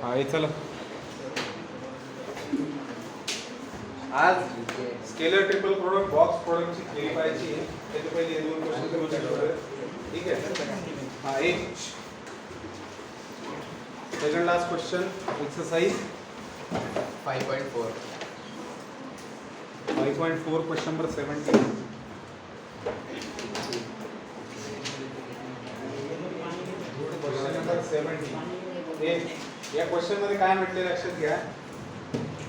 हा हे चला आज स्केलर ट्रिपल प्रोडक्ट बॉक्स प्रोडक्टची केली पाहिजे त्याचे पहिले हे दोन क्वेश्चन ठीक आहे. हा एक second last question exercise 5.4 5.4 question number 17. Question number 17. या क्वेश्चन मध्ये काय म्हटले लक्षात घ्या.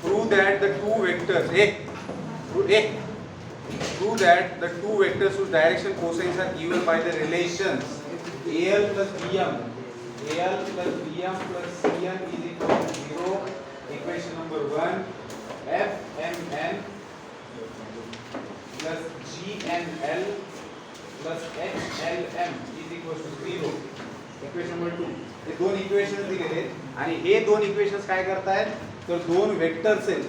Prove that the two vectors prove that the two vectors whose direction cosines are given by the relations AL plus BM plus CN is equal to 0. Equation number 1. FMN plus GNL plus HLM is equal to 0. Equation number 2. हे दोन equations दिलेले आहेत आणि हे दोन equations काय करतायत तर दोन वेक्टर्स आहेत.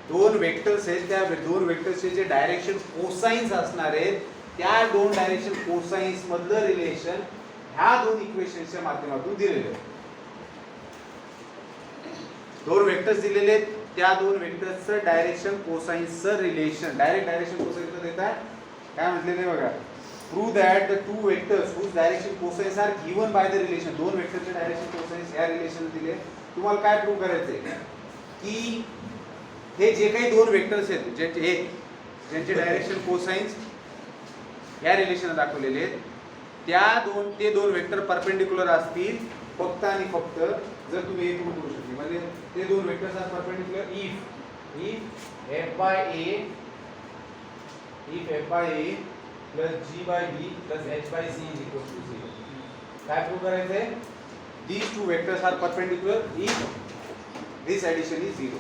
दोन वेक्टर्स आहेत त्या दोन वेक्टर्सचे जे डायरेक्शन कोसाइन्स असणार आहेत त्या दोन डायरेक्शन कोसाइन्स मधलं रिलेशन ह्या दोन इक्वेशन्सच्या माध्यमातून दिलेले आहे. दोन वेक्टर्स दिलेले आहेत त्या दोन वेक्टर्सचं डायरेक्शन कोसाइन्सचं रिलेशन डायरेक्ट डायरेक्शन कोसाइन्सचं देतात. काय म्हटलेलं आहे बघा. Prove that the two vectors whose direction cosines are given by the relation. दोन वेक्टरचे डायरेक्शन कोसाइन्स या रिलेशन दिले. तुम्हाला काय प्रूव्ह करायचंय की हे जे काही दोन वेक्टर्स आहेत ज्यांचे डायरेक्शन कोसाइन्स या रिलेशन दाखवलेले आहेत ते दोन वेक्टर परपेंडिक्युलर असतील फक्त आणि फक्त जर तुम्ही हे प्रूव्ह करू शकले म्हणजे ते दोन vectors are perpendicular if f by a plus g by b plus h by c is equal to 0. काय प्रूव्ह करायचंय. These two vectors are perpendicular if this addition is 0.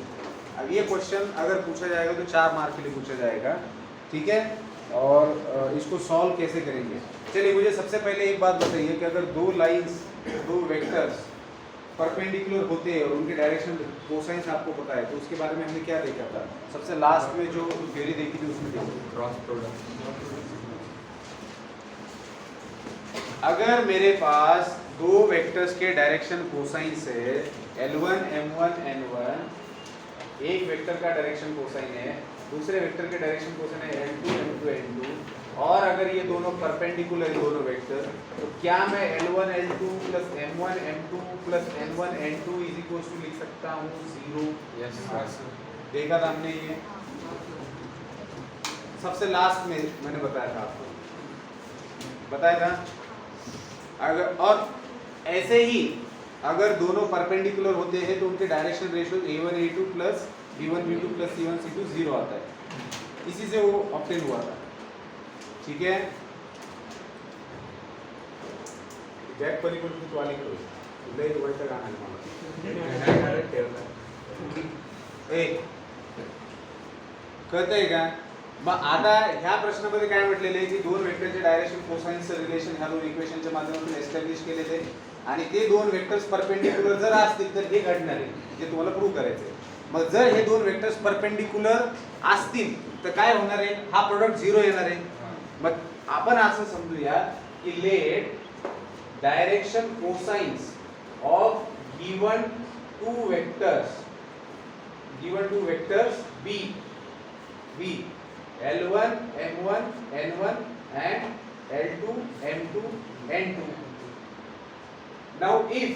अब ये क्वेश्चन अगर पूछा जाएगा तो 4 मार्क के लिए पूछा जाएगा. ठीक है. और इसको सॉल्व कैसे करेंगे. चलिए मुझे सबसे पहले एक बात बताइए कि अगर दो लाइंस दो वेक्टर्स परपेंडिकुलर होते हैं और उनके डायरेक्शन कोसाइंस आपको पता है तो उसके बारे में हमने क्या देखा था. सबसे लास्ट में जो थ्योरी देखी थी उसमें देखो क्रॉस प्रोडक्ट. अगर मेरे पास दो वेक्टर्स के डायरेक्शन कोसाइंस है L1 M1 N1. एक वेक्टर का डायरेक्शन कोसाइन है दूसरे वेक्टर के डायरेक्शन कोसाइन है L2 M2 N2 और अगर ये दोनों परपेंडिकुलर है दोनों वेक्टर तो क्या मैं L1 L2 plus M1 M2 plus N1 N2 is equals to लिख सकता हूँ 0. यस देखा था हमने ये सबसे लास्ट में मैंने बताया था आपको बताया था. अगर और ऐसे ही अगर दोनों परपेंडिकुलर होते हैं तो उनके direction ratio a1 a2 plus b1 b2 plus c1 c2 0 आता है. इसी से वो ऑब्टेन हुआ था. ठीक है. जॅक पलीकडे तू आली करू लय वैताग गाणं मला ए कळतंय का. मग आता ह्या प्रश्नामध्ये काय म्हटलेले आहे की दोन वेक्टरचे डायरेक्शन कोसाइनचं रिलेशन ह्या दोन इक्वेशनच्या माध्यमातून एस्टॅब्लिश केलेले आहे आणि ते दोन वेक्टर्स परपेंडिकुलर जर असतील तर हे घडणार आहे जे तुम्हाला प्रूव्ह करायचं आहे. मग जर हे दोन वेक्टर्स परपेंडिकुलर असतील तर काय होणार आहे हा प्रोडक्ट 0 येणार आहे. मग आपण असं समजूया की let direction cosines of given two vectors b L1 M1 N1 and L2 M2 N2. Now if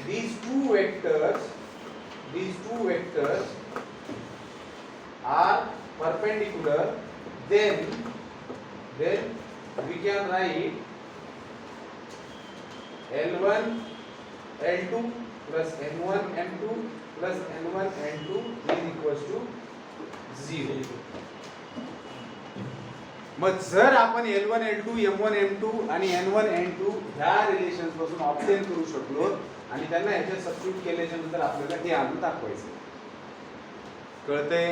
these two vectors are perpendicular then we can write L1 L2 plus M1 M2 plus N1 N2 is equals to 0. मग जर आपण L1 L2 M1 M2 आणि N1 N2 ह्या relations पासून obtain करू शकलो आणि त्यांना ह्याच्यात सबस्टिट्यूट केल्याच्या नंतर आपल्याला हे आणून दाखवायचं. कळतंय.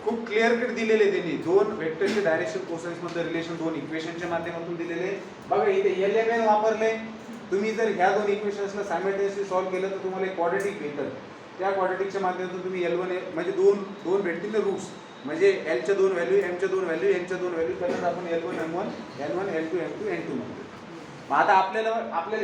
खूप क्लिअर कट दिलेले त्यांनी दोन वेक्टरचे डायरेक्शन कोसाइन्स मध्ये रिलेशन दोन इक्वेशनच्या माध्यमातून दिलेले. बघा इथे LMN वापरले. तुम्ही जर ह्या दोन इक्वेशन्सला सायमल्टेनियसली सॉल्व्ह केलं तर तुम्हाला एक क्वाड्रेटिक भेटेल. त्या क्वाड्रेटिकच्या माध्यमातून तुम्ही L1 म्हणजे दोन भेटतील ना रूट्स म्हणजे L च्या दोन व्हॅल्यू M च्या दोन व्हॅल्यू N च्या दोन व्हॅल्यू त्यानंतर आपण L1 M1 N1 L2 M2 N2 म्हणतो. मग आता आपल्याला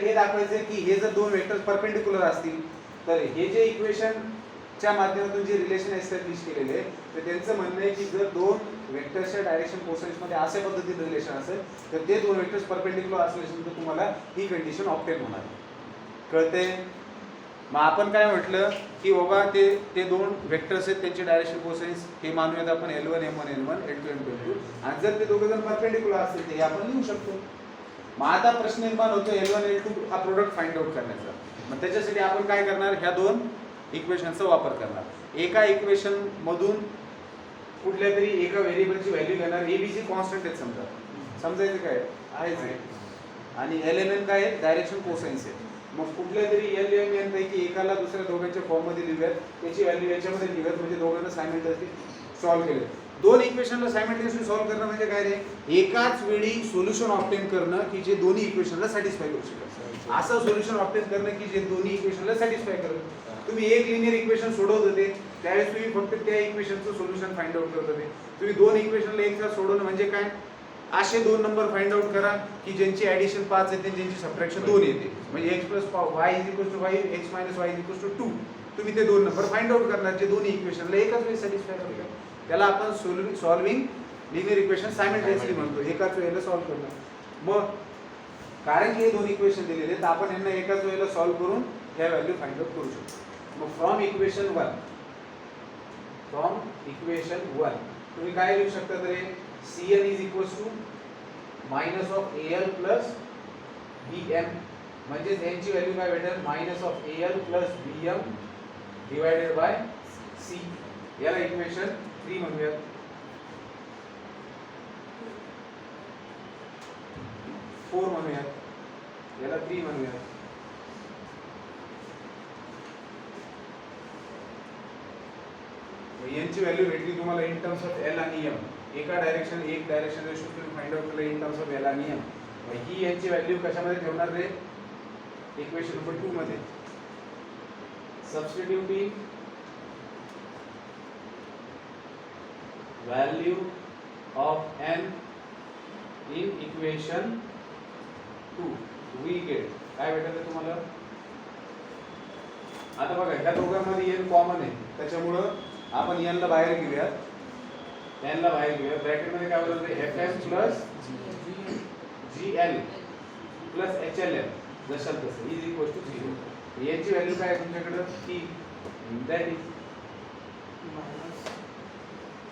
हे दाखवायचं आहे की हे जर दोन वेक्टर्स परपेंडिक्युलर असतील तर हे जे इक्वेशनच्या माध्यमातून जे रिलेशन एस्टॅब्लिश केलेले आहे तर त्यांचं म्हणणं आहे की जर दोन वेक्टर्सच्या डायरेक्शन कोसाइन्स मध्ये अशा पद्धतीने रिलेशन असेल तर ते दोन वेक्टर्स परपेंडिक्युलर असले तर तुम्हाला ही कंडिशन ऑब्टेन होणार कळते. मग आपण काय म्हटलं की बाबा ते दोन वेक्टर्स आहेत त्यांचे डायरेक्शन कोसाइन्स हे मानूयात आपण L1 M1 L1 L2 M2 आणि जर ते दोघे जण परपेंडिक्युलर असतील ते आपण लिहू शकतो. मग आता प्रश्न निर्माण होतो L1 L2 हा प्रोडक्ट फाइंड आउट करण्याचा. मग त्याच्यासाठी आपण काय करणार ह्या दोन इक्वेशनचा वापर करणार. एका इक्वेशन मधून कुठल्या तरी एका व्हेरिएबलची व्हॅल्यू घेणार. ABC कॉन्स्टंट आहे समजायचं काय आहेच आहे आणि LMN काय आहे डायरेक्शन कोसाइन्स आहे. मग कुठल्या तरी LMN पैकी एकाला दुसऱ्या दोघांच्या फॉर्म मध्ये लिहूयात त्याची व्हॅल्यू याच्यामध्ये लिहूयात म्हणजे दोघांना सायमल्टेनियसली सॉल्व्ह केले. दोन इक्वेशनला सायमल्टेनियसली सॉल्व्ह करणं म्हणजे काय रे एकाच वेळी सोल्युशन ऑब्टेन करणं की जे दोन्ही इक्वेशनला सॅटिस्फाय करू शकेल. असं सोल्युशन ऑब्टेन करणं की जे दोन्ही इक्वेशनला सॅटिस्फाय करेल. तुम्ही एक लिनियर इक्वेशन सोडवत होते त्यावेळेस तुम्ही फक्त त्या इक्वेशनचं सोल्युशन फाइंड आउट करत होते. तुम्ही दोन इक्वेशनला एकसाथ सोडवणं म्हणजे काय असे दोन नंबर फाइंड आउट करा की ज्यांची ॲडिशन 5 येते ज्यांची सबट्रॅक्शन 2 येते म्हणजे x + y = 5 x - y = 2. तुम्ही ते दोन नंबर फाइंड आउट करणार जे दोन्ही इक्वेशनला एकाच वेळी सॅटिस्फाय करतात. त्याला आपण सॉल्विंग लिनियर इक्वेशन सायमल्टेनियसली म्हणतो एकाच वेळेला सॉल्व्ह करणं. मग कारण की हे दोन इक्वेशन दिलेले आहेत आपण यांना एकाच वेळेला सॉल्व्ह करून ह्या व्हॅल्यू फाइंड आउट करू शकतो. मग फ्रॉम इक्वेशन 1 तुम्ही काय लिहू शकता तरी Cn is equals to minus of AL plus BM म्हणजे यांची व्हॅल्यू काय भेटेल minus of AL plus BM divided by C. याला इक्वेशन 3 म्हणूया. याला 3 म्हणूया. यांची व्हॅल्यू भेटली तुम्हाला इन टर्म्स ऑफ L आणि M. एक डायरेक्शन रेशो तुम्ही फाइंड आउट केलं इन टर्म्स ऑफ L आणि M. ही यांची व्हॅल्यू कशामध्ये ठेवणार रे इक्वेशन नंबर 2 मध्ये substituting value of n in equation 2 we get काय भेटतं तुम्हाला. आता बघा ह्या दोघांमध्ये n कॉमन आहे त्याच्यामुळं आपण n ला बाहेर घेऊया. ब्रॅकेट मध्ये काय होतं Fm plus GL plus HLM जशाल तसं इज इक्वल टू 0. याची व्हॅल्यू काय आहे तुमच्याकडे की that is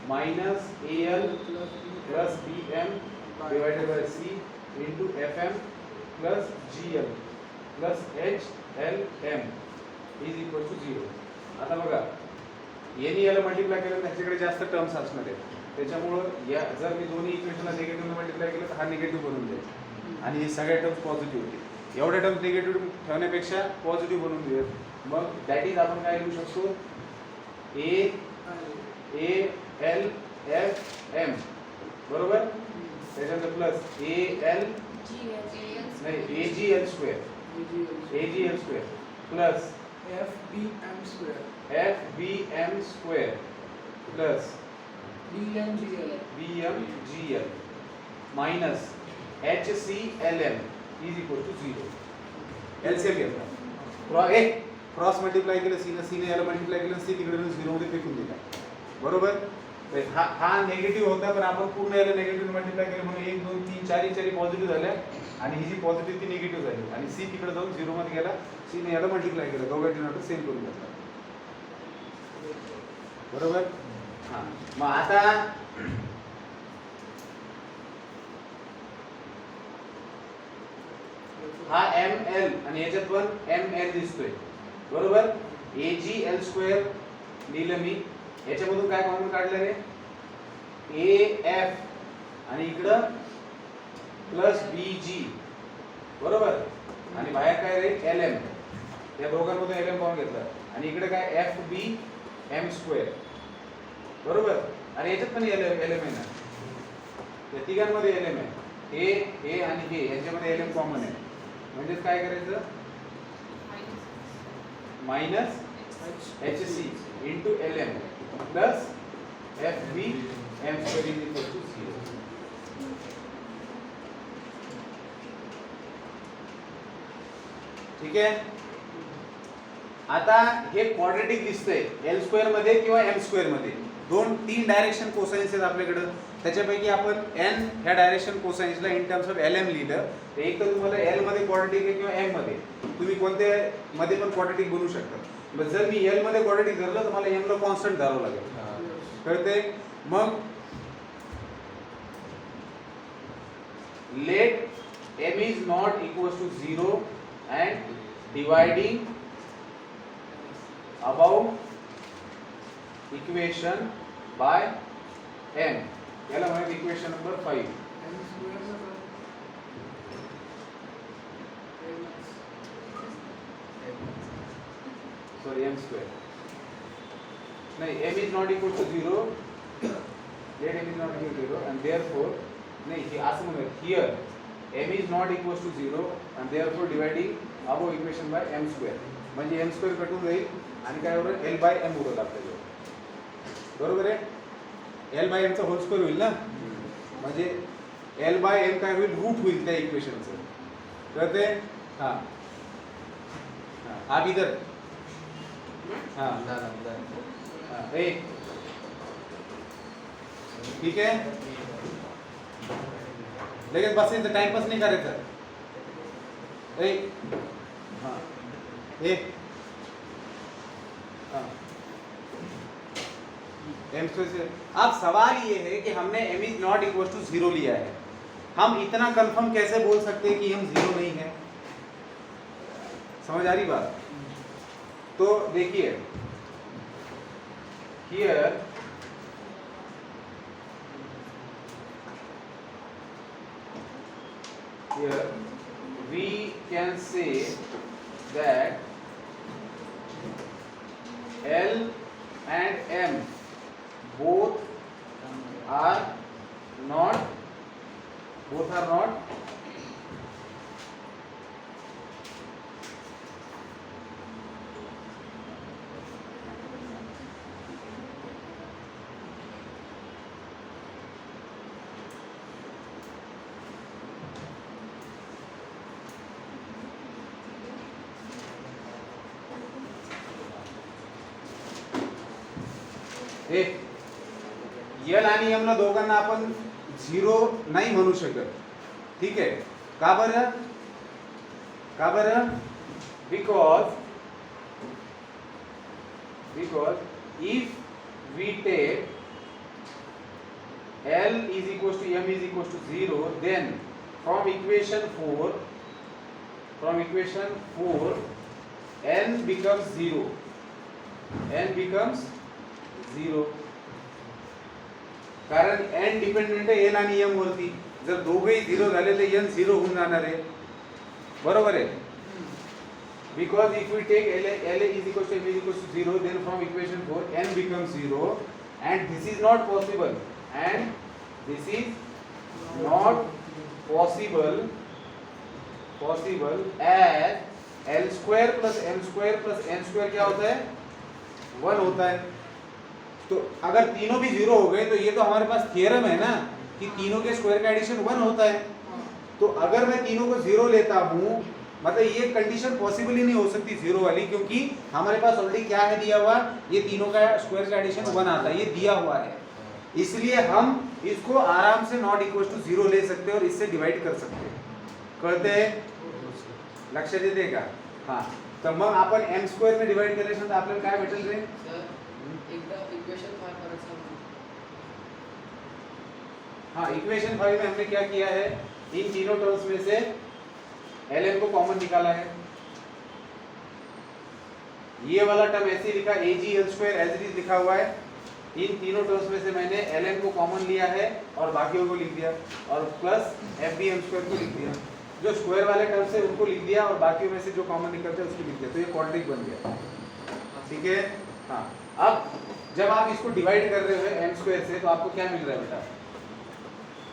minus AL plus BM divided by C into FM plus GL plus HLM is equal to 0. आता बघा यांनी याला मल्टिप्लाय केलं तर ह्याच्याकडे जास्त टर्म्स असणार आहेत त्याच्यामुळं या जर मी दोन्ही इक्वेशनला निगेटिव्हने मल्टिप्लाय केलं तर हा निगेटिव्ह बनून जाईल आणि हे सगळ्या टर्म्स पॉझिटिव्ह होतील. एवढ्या टर्म्स निगेटिव्ह ठेवण्यापेक्षा पॉझिटिव्ह बनवून देऊयात. मग दॅट इज आपण काय लिहू शकतो AL FM बरोबर त्याच्यानंतर प्लस AL नाही AGL square plus FBM square plus BMGL minus HCLM is equal to 0. LCM घेतला क्रॉस मल्टिप्लाय केलं सीने याला मल्टिप्लाय केलं सी तिकडे 0 मध्ये फेकून दिला बरोबर. हा निगेटिव्ह होता पण आपण पूर्ण याला निगेटिव्ह मल्टिप्लाय केलं म्हणून 1 2 3 4 पॉझिटिव्ह झाल्या आणि ही जी पॉझिटिव्ह ती निगेटिव्ह झाली आणि सी तिकडे जाऊन 0 मध्ये गेला. सी ने याला मल्टिप्लाय केलं दोघांची नोट सेम करून घेतला बरोबर. हां मग आता हा ML आणि याच्यात पण ML दिसतोय बरोबर. AGL स्क्वेअर लिहिलं मी याच्यामधून काय कॉमन काढलं रे AF आणि इकडं प्लस BG बरोबर आणि बाहेर काय रे LM या दोघांमधून LM कॉमन घेतलं आणि इकडे काय FBM स्क्वेअर बरोबर आणि याच्यात पण LM आहे ना या तिघांमध्ये LM आहे. हे आणि हे यांच्यामध्ये LM कॉमन आहे म्हणजे काय करायचं minus HC into LM plus FBM square is equal to 0. ठीक आहे. आता हे क्वाड्रेटिक दिसतंय एल स्क्वेअर मध्ये किंवा एम स्क्वेअर मध्ये, तीन डायरेक्शन कोसाइन्स आहेत आपल्याकडं. त्याच्यापैकी आपण एन ह्या डायरेक्शन कोसाइन्सला in terms of L M लिहिलं. तर एक तर तुम्हाला एल मध्ये क्वाड्रेटिक आहे किंवा एम मध्ये, तुम्ही कोणत्या मध्ये पण क्वाड्रेटिक बनवू शकता. पण जर मी एल मध्ये क्वाड्रेटिक धरलं तर मला एम ला कॉन्स्टंट धरावं लागेल. कळते. मग let M is not equal to 0 and dividing about equation by M, याला म्हणून equation number 5. Sorry M square नाही, M is not equal to 0, let M is not equal to 0 and therefore नाही, हे असं म्हणूया here M is not equal to 0 and therefore dividing about equation by M square. म्हणजे M square कटून जाईल आणि काय होईल, एल बाय एम उरल आपल्याजवळ. बरोबर आहे. एल बाय एमचा होल स्क्वेअर होईल ना, म्हणजे एल बाय एम काय होईल, रूट होईल त्या इक्वेशनचं. कळते. हां आप इधर हां ए ठीक है. लेकिन बस इथं टाइमपास नहीं करायचा. ए हां ए एम स्क्वायर से. अब सवाल ये है कि हमने M is not equal to 0 लिया है, हम इतना कंफर्म कैसे बोल सकते हैं कि हम 0 नहीं है. समझ आ रही बात. तो देखिए here we can say that L and M both are not L आणि एम ला दोघांना आपण 0 नाही म्हणू शकत. ठीक आहे. का बरं, का बरं, because if we take L is equals to M is equals to 0, then from equation 4 N becomes 0. कारण n डिपेंडेंट आहे n आणि m वरती. जर दोघेही 0 झाले तर n 0 होऊन जाणार आहे. बरोबर आहे. because if we take L is equals to M is equals to 0, then from equation 4 n becomes 0, and this is not possible, as L square plus M square plus N square क्या होता है, 1 होता है. तो अगर तीनों भी 0 हो गए तो ये तो हमारे पास थियरम है ना कि तीनों के स्क्वायर का एडिशन 1 होता है. तो अगर मैं तीनों को 0 लेता हूँ, मतलब ये कंडीशन पॉसिबल ही नहीं हो सकती 0 वाली, क्योंकि हमारे पास ऑलरेडी क्या है दिया हुआ, ये तीनों का स्क्वायर का एडिशन 1 आता है, ये दिया हुआ है. इसलिए हम इसको आराम से नॉट इक्वल टू 0 ले सकते हैं और इससे डिवाइड कर सकते हैं. कळते. लक्षात येते का. हां, तर मग आपण m स्क्वेअर ने डिवाइड केल्यानंतर आपल्याला काय भेटेल रे. एकदा इक्वेशन 5 करायचं. हाँ, इक्वेशन 5 में हमने क्या किया है, इन तीनों टर्म्स में से ln को कॉमन निकाला है. ये वाला टर्म ऐसे लिखा, ag l square as it is लिखा हुआ है. इन तीनों टर्म्स में से मैंने ln को कॉमन लिया है और बाकियों को लिख दिया, और प्लस fb m स्क्वायर को लिख दिया. जो स्क्वायर वाले टर्म्स है उनको लिख दिया और बाकियों में से जो कॉमन निकलते हैं उसको लिख दिया. तो ये क्वाड्रेटिक बन गया. ठीक है. हाँ, अब जब आप इसको डिवाइड कर रहे हो m स्क्वायर से, तो आपको क्या मिल रहा है बेटा,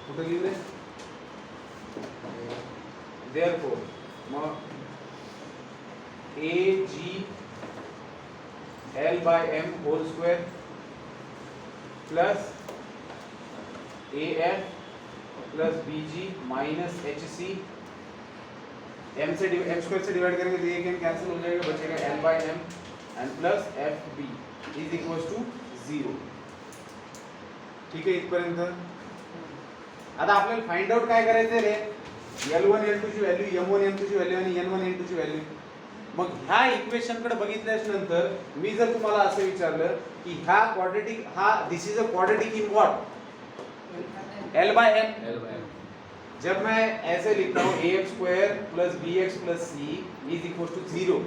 कुठे लिख रहे. therefore ag l by m whole square plus af plus bg minus hc m से m स्क्वायर से डिवाइड करेंगे तो एक m कैंसिल हो जाएगा, बचेगा l/m and plus fb is equals to 0. ठीक आहे इथपर्यंत. आता आपल्याला फाइंड आउट काय करायचं रे, L1 L2 ची व्हॅल्यू, M1 M2 ची व्हॅल्यू आणि N1 N2 ची व्हॅल्यू. मग ह्या इक्वेशन कडे बघितल्याच्या नंतर मी जर तुम्हाला असं विचारलं की ह्या क्वाड्रेटिक, हा this is a quadratic in what, l/m. जब मैं ऐसे लिखता हूँ ax square plus bx plus c is equal to 0,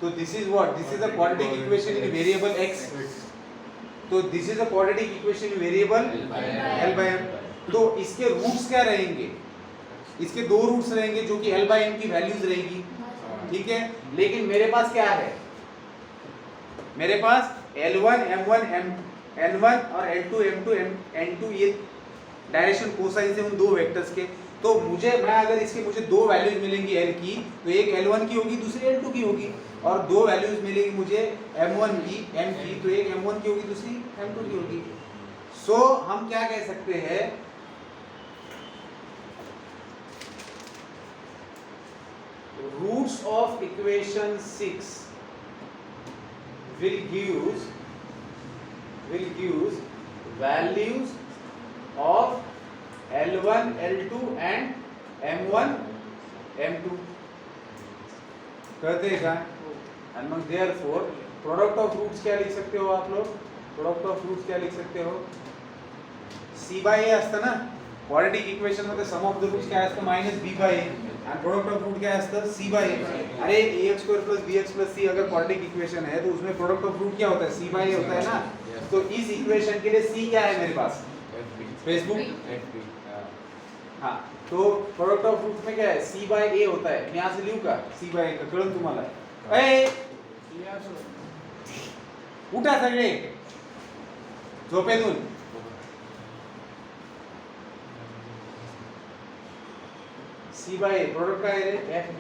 तो this is what, this is a quadratic equation in variable x. तो this is a quadratic equation in variable l/m. तो इसके roots क्या रहेंगे, इसके दो रूट्स रहेंगे जो कि l/m की वैल्यूज रहेगी. ठीक है, लेकिन मेरे पास क्या है, मेरे पास L1 M1 N1 और L2 M2 N2 ये डायरेक्शन कोसाइन से उन दो वेक्टर्स के. तो मुझे, मैं अगर इसके मुझे दो वैल्यूज मिलेंगी L की, तो एक L1 की होगी दूसरी L2 की होगी, और दो वैल्यूज मिलेगी मुझे M1 की M की, तो एक M1 की होगी दूसरी M2 की होगी. सो हम क्या कह सकते हैं, roots of equation 6 will give values of L1 L2 and M1 M2. कहते हैं क्या, and मग therefore product of roots क्या लिख सकते हो आप लोग, product of roots क्या लिख सकते हो, c by a असतं ना क्वाड्रेटिक इक्वेशन मध्ये, सम ऑफ द रूट्स काय असतं मायनस b by a, आणि प्रोडक्ट ऑफ रूट क्या असतं c by a. अरे ax square plus bx plus c अगर क्वाड्रेटिक इक्वेशन है तो उसमें प्रोडक्ट ऑफ रूट क्या होता है, c by a होता है ना. तो इस इक्वेशन के लिए c क्या है मेरे पास, फेसबुक. हाँ, तो प्रोडक्ट ऑफ रूट में क्या है, c by a होता है. मैं यहाँ से लिहूँ का c by a का, कळलं तुम्हाला. उठा सगळे झोपेतून. c by a प्रोडक्ट काय रे, fb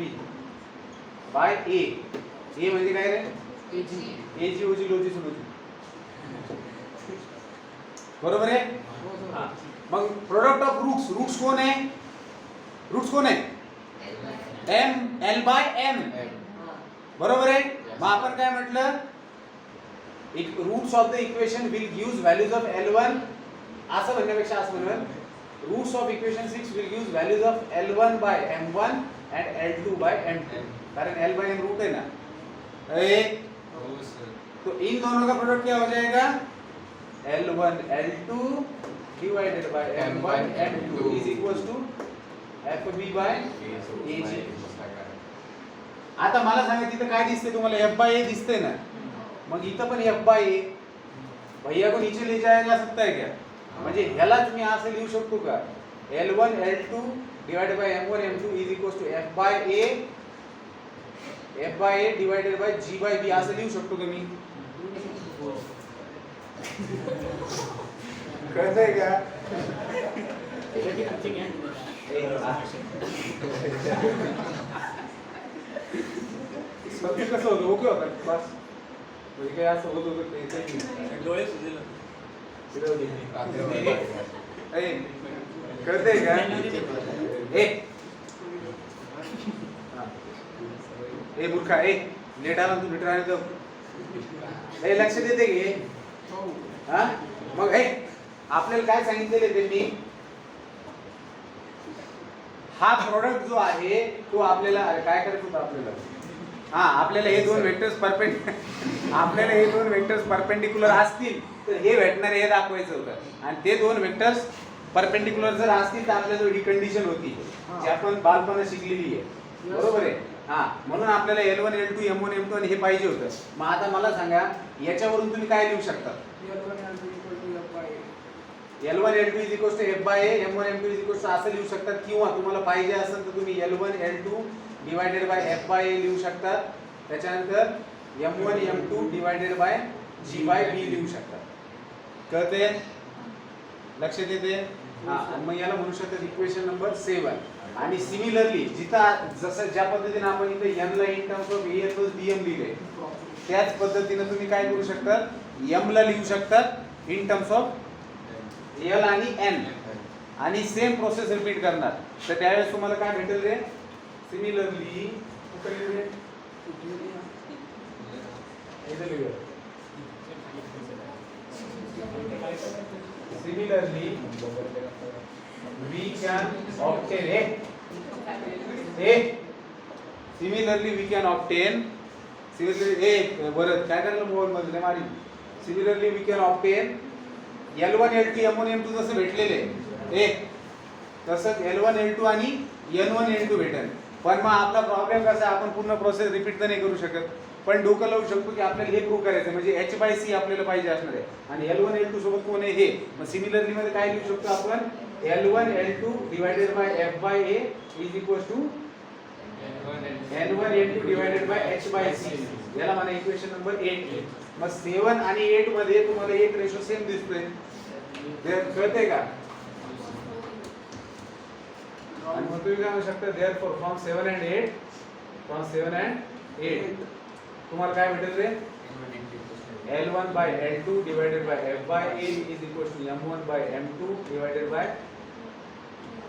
बाय a. a म्हणजे काय रे, a ची ओजी लोची सुलोची, बरोबर आहे. हां, मग प्रोडक्ट ऑफ रूट्स, रूट्स कोण आहे, रूट्स कोण आहे, m l/m, बरोबर आहे. मग आपण काय म्हटलं, roots of the equation will gives values of L1, असं म्हणण्यापेक्षा असं म्हणून roots of equation 6 will give values of L1 by M1 and L2 by M2, कारण L by M रूट है ना. तो इन दोनों का प्रोडक्ट क्या हो जाएगा, L1 L2 divided by M1 M2 is equals to FB by AG. आता मला सांगा तिथं काय दिसते तुम्हाला, F by A दिसते ना, मग इथं पण F by A, भैया को नीचे ले जाया जा सकता है क्या, म्हणजे ह्यालाच मी असं लिहू शकतो का, L1 L2 divided by M1 M2 is equals to F by A divided by G by B, असं लिहू शकतो का मी, कळतंय का. सत्य कसं होतं, ओके होतं बस, म्हणजे काय असं होत होतं ते डोळे सुजले. कळते का, ए मूर्खा, ए लेट आला तू, लेट आला तर लक्ष देते घे. हा, मग आपल्याला काय सांगितलेले त्यांनी, हा प्रोडक्ट जो आहे तो आपल्याला काय करायचं होतं आपल्याला, हा आपल्याला हे दोन वेक्टर्स आपल्याला हे दोन वेक्टर्स परपेंडिक्युलर असतील तर हे भेटणार हे दाखवायचं होतं, आणि ते दोन वेक्टर्स परपेंडिक्युलर जर असतील तर आपल्याला ही कंडिशन होती जी आपण बालपणात शिकलेली आहे, बरोबर आहे. हा, म्हणून आपल्याला L1 L2 M1 M2 आणि हे पाहिजे होतं. मग आता मला सांगा याच्यावरून तुम्ही काय लिहू शकता, L1 L2 is equals to F by A, M1 M2 is equals to असं लिहू शकतात, किंवा तुम्हाला पाहिजे असेल तर तुम्ही L1 L2 divided by F by A लिहू शकतात, त्याच्यानंतर M1 M2 divided by G by B लिहू शकतात. कळते, लक्ष देते. हा, आणि मग याला म्हणू शकतात इक्वेशन नंबर 7. आणि सिमिलरली जिथं जसं ज्या पद्धतीने आपण इथे n ला in terms of a plus bm लिहिले, त्याच पद्धतीने तुम्ही काय करू शकता, m ला लिहू शकतात इन टर्म्स ऑफ l आणि n, आणि सेम प्रोसेस रिपीट करणार. तर त्यावेळेस तुम्हाला काय भेटेल रे, similarly similarly we can obtain similarly we can obtain similarly बरं काय करायला मोबाईल मध्ये मारी similarly we can obtain L1 L2 M1 M2 जसं भेटलेले तसंच L1 L2 आणि N1 N2 भेटेल. पण मग आपला प्रॉब्लेम कसा आहे, आपण पूर्ण प्रोसेस रिपीट तर नाही करू शकत, पण डोकं लावू शकतो की आपल्याला हे प्रूव्ह करायचं म्हणजे H/C आपल्याला पाहिजे असणार आहे आणि L1 L2 सोबत कोण आहे हे. मग सिमिलरली मध्ये काय लिहू शकतो आपण, L1 L2 divided by F/A is equals to N1 N2 divided by H/C. याला म्हणा इक्वेशन नंबर 8. मग 7 आणि 8 मध्ये तुम्हाला एक रेशो सेम दिसतोय, कळतंय का? आणि मग तुम्ही काय म्हणू शकता, therefore from 7 and 8 तुम्हाला काय भेटेल रे, L1 by L2 divided by F/A is equals to M1 by M2 divided by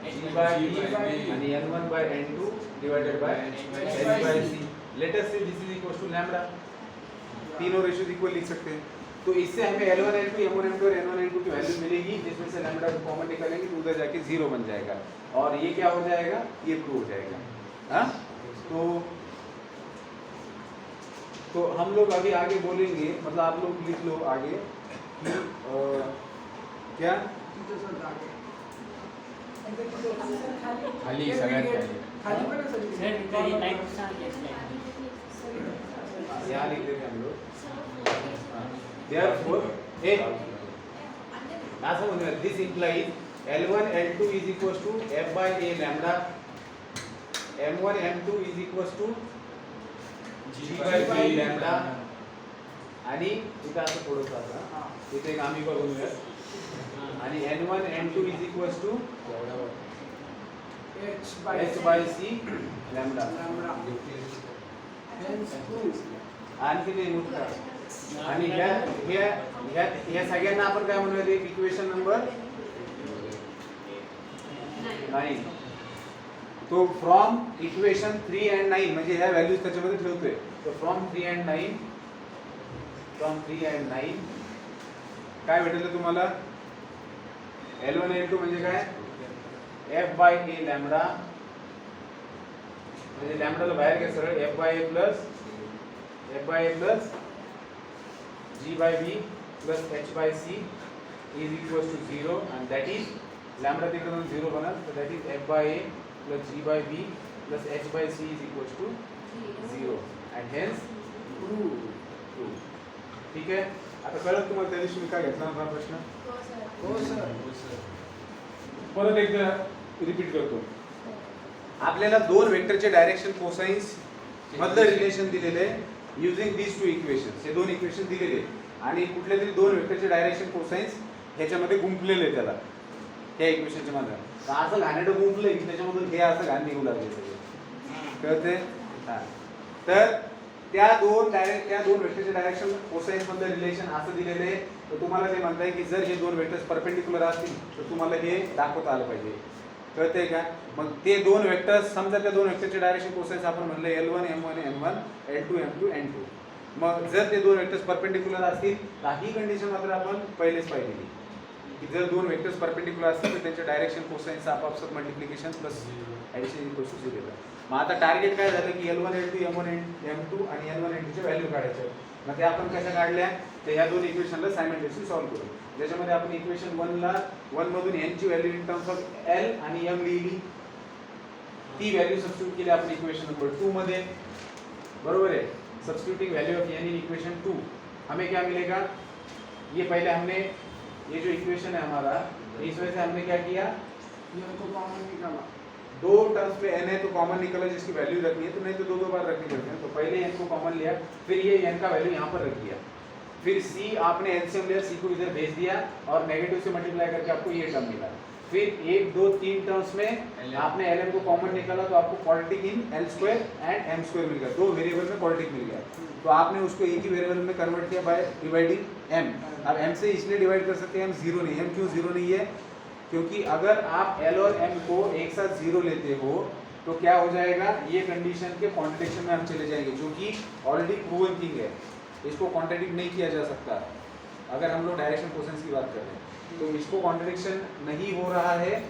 G by B and N1 by N2 divided by H by C. Let us say this is equals to lambda. तीनों ratio equal लिख सकते हैं. तो इससे हमें L1 L2 M1 M2 और N1 N2 की value मिलेगी, जिसमें से लैम्बडा को कॉमन निकालेंगे तो उधर जाके 0 बन जाएगा और ये क्या हो जाएगा, ये प्रूव हो जाएगा. हाँ, तो हम लोग अभी आगे बोलेंगे, मतलब आप लोग लिख लो आगे कि क्या खाली सगळ्यात यहाँ लिख देते हम लोग. Therefore, this implies L1 L2 is equals to F/A lambda, M1 M2 is equals to G by B lambda. आणि इथं असं थोडंसं असं इथे एक आम्ही बघूया आणि N1 N2 is equals to H by C lambda. आणखी ते मुद्दा आणि ह्या सगळ्यांना आपण काय म्हणूया, एक इक्वेशन नंबर 9. तो फ्रॉम इक्वेशन 3 and 9 म्हणजे ह्या व्हॅल्यूज त्याच्यामध्ये ठेवतोय. तो फ्रॉम 3 and 9 काय भेटेल तुम्हाला, L1 L2 म्हणजे काय, F/A लॅम्बडा म्हणजे लॅम्बडाला बाहेर घ्या सरळ, F/A plus G by B plus H by C is equals to 0 and that is lambda तिकडे 0 बनल, so that is F/A plus G by B plus H by C is equals to 0 and hence true. ठीक आहे, आता कळत तुम्हाला त्या दिवशी मी काय घेतला होता प्रश्न. हो सर. परत एकदा रिपीट करतो. आपल्याला दोन वेक्टरचे डायरेक्शन कोसाइन्स मधलं रिलेशन दिलेले आहे युजिंग दीज टू इक्वेशन्स. हे दोन इक्वेशन दिलेले आणि कुठल्या तरी दोन वेक्टरचे डायरेक्शन कोसाइन्स ह्याच्यामध्ये गुंपलेले आहे त्याला त्या इक्वेशनच्या मध्ये. तर असं घाणेरडं गुंपलंय की त्याच्यामधून हे असं घाण निघू लागले सगळे, कळते? हां, तर त्या दोन वेक्टरचे डायरेक्शन कोसाइन्स मधलं रिलेशन असं दिलेलं आहे. तर तुम्हाला ते म्हणताय की जर हे दोन वेक्टर्स परपेंडिक्युलर असतील तर तुम्हाला हे दाखवता आलं पाहिजे, कळतंय का? मग ते दोन वेक्टर्स, समजा त्या दोन वेक्टरचे डायरेक्शन कोसाइन्स आपण म्हणलं L1 M1 M1 L2 M2 N2. मग जर ते दोन वेक्टर्स परपेंडिक्युलर असतील तर ही कंडिशन मात्र आपण पहिलेच पाहिलेली की जर दोन वेक्टर्स परपेंडिक्युलर असतील तर त्यांचे डायरेक्शन कोसाइन्स आपापसात multiplication plus addition equals to 0. मग आता टार्गेट काय झालं की L1 L2 M1 M2 आणि N1 N2 च्या व्हॅल्यू काढायच्या. मग ते आपण कशा काढल्या, तर ह्या दोन इक्वेशनला सायमल्टेनियसली सॉल्व्ह करू. ज्याच्यामध्ये आपण इक्वेशन 1 मधून n ची value in terms of L आणि M लिहिली, ती व्हॅल्यू सबस्टिट्यूट केली आपण इक्वेशन नंबर 2 मध्ये, बरोबर है. Substituting value of n in equation 2 हमें क्या मिलेगा, ये पहले हमने ये जो इक्वेशन है हमारा, इस वजह से हमने क्या किया, n को कॉमन निकाला. दो टर्म्स पे n है तो कॉमन निकला जिसकी वैल्यू रखनी है, तो नहीं तो दो बार रखनी पड़ती है. तो पहले n को कॉमन लिया, फिर ये n का वैल्यू यहाँ पर रख दिया, फिर c आपने एलसीएम लिया, c को इधर भेज दिया और नेगेटिव से मल्टीप्लाई करके आपको ये टर्म मिला. फिर 1 2 3 टर्म्स में आपने ln को कॉमन निकाला तो आपको quadratic in L² and M² मिल गया. दो वेरिएबल में क्वाड्रेटिक मिल गया, तो आपने उसको एक ही वेरिएबल में कन्वर्ट किया बाय डिवाइडिंग m. अब m से इसलिए डिवाइड कर सकते हैं, m 0 नहीं. m क्यों 0 नहीं है, क्योंकि अगर आप l और m को एक साथ 0 लेते हो तो क्या हो जाएगा, ये कंडीशन के कॉन्ट्रडिक्शन में हम चले जाएंगे, जो कि ऑलरेडी प्रूवन थिंग है, इसको कॉन्ट्रडिक्ट नहीं किया जा सकता। अगर हम लोग डायरेक्शन कोसेंस की बात कर रहे हैं तो इसको कॉन्ट्रडिक्शन नहीं हो रहा है,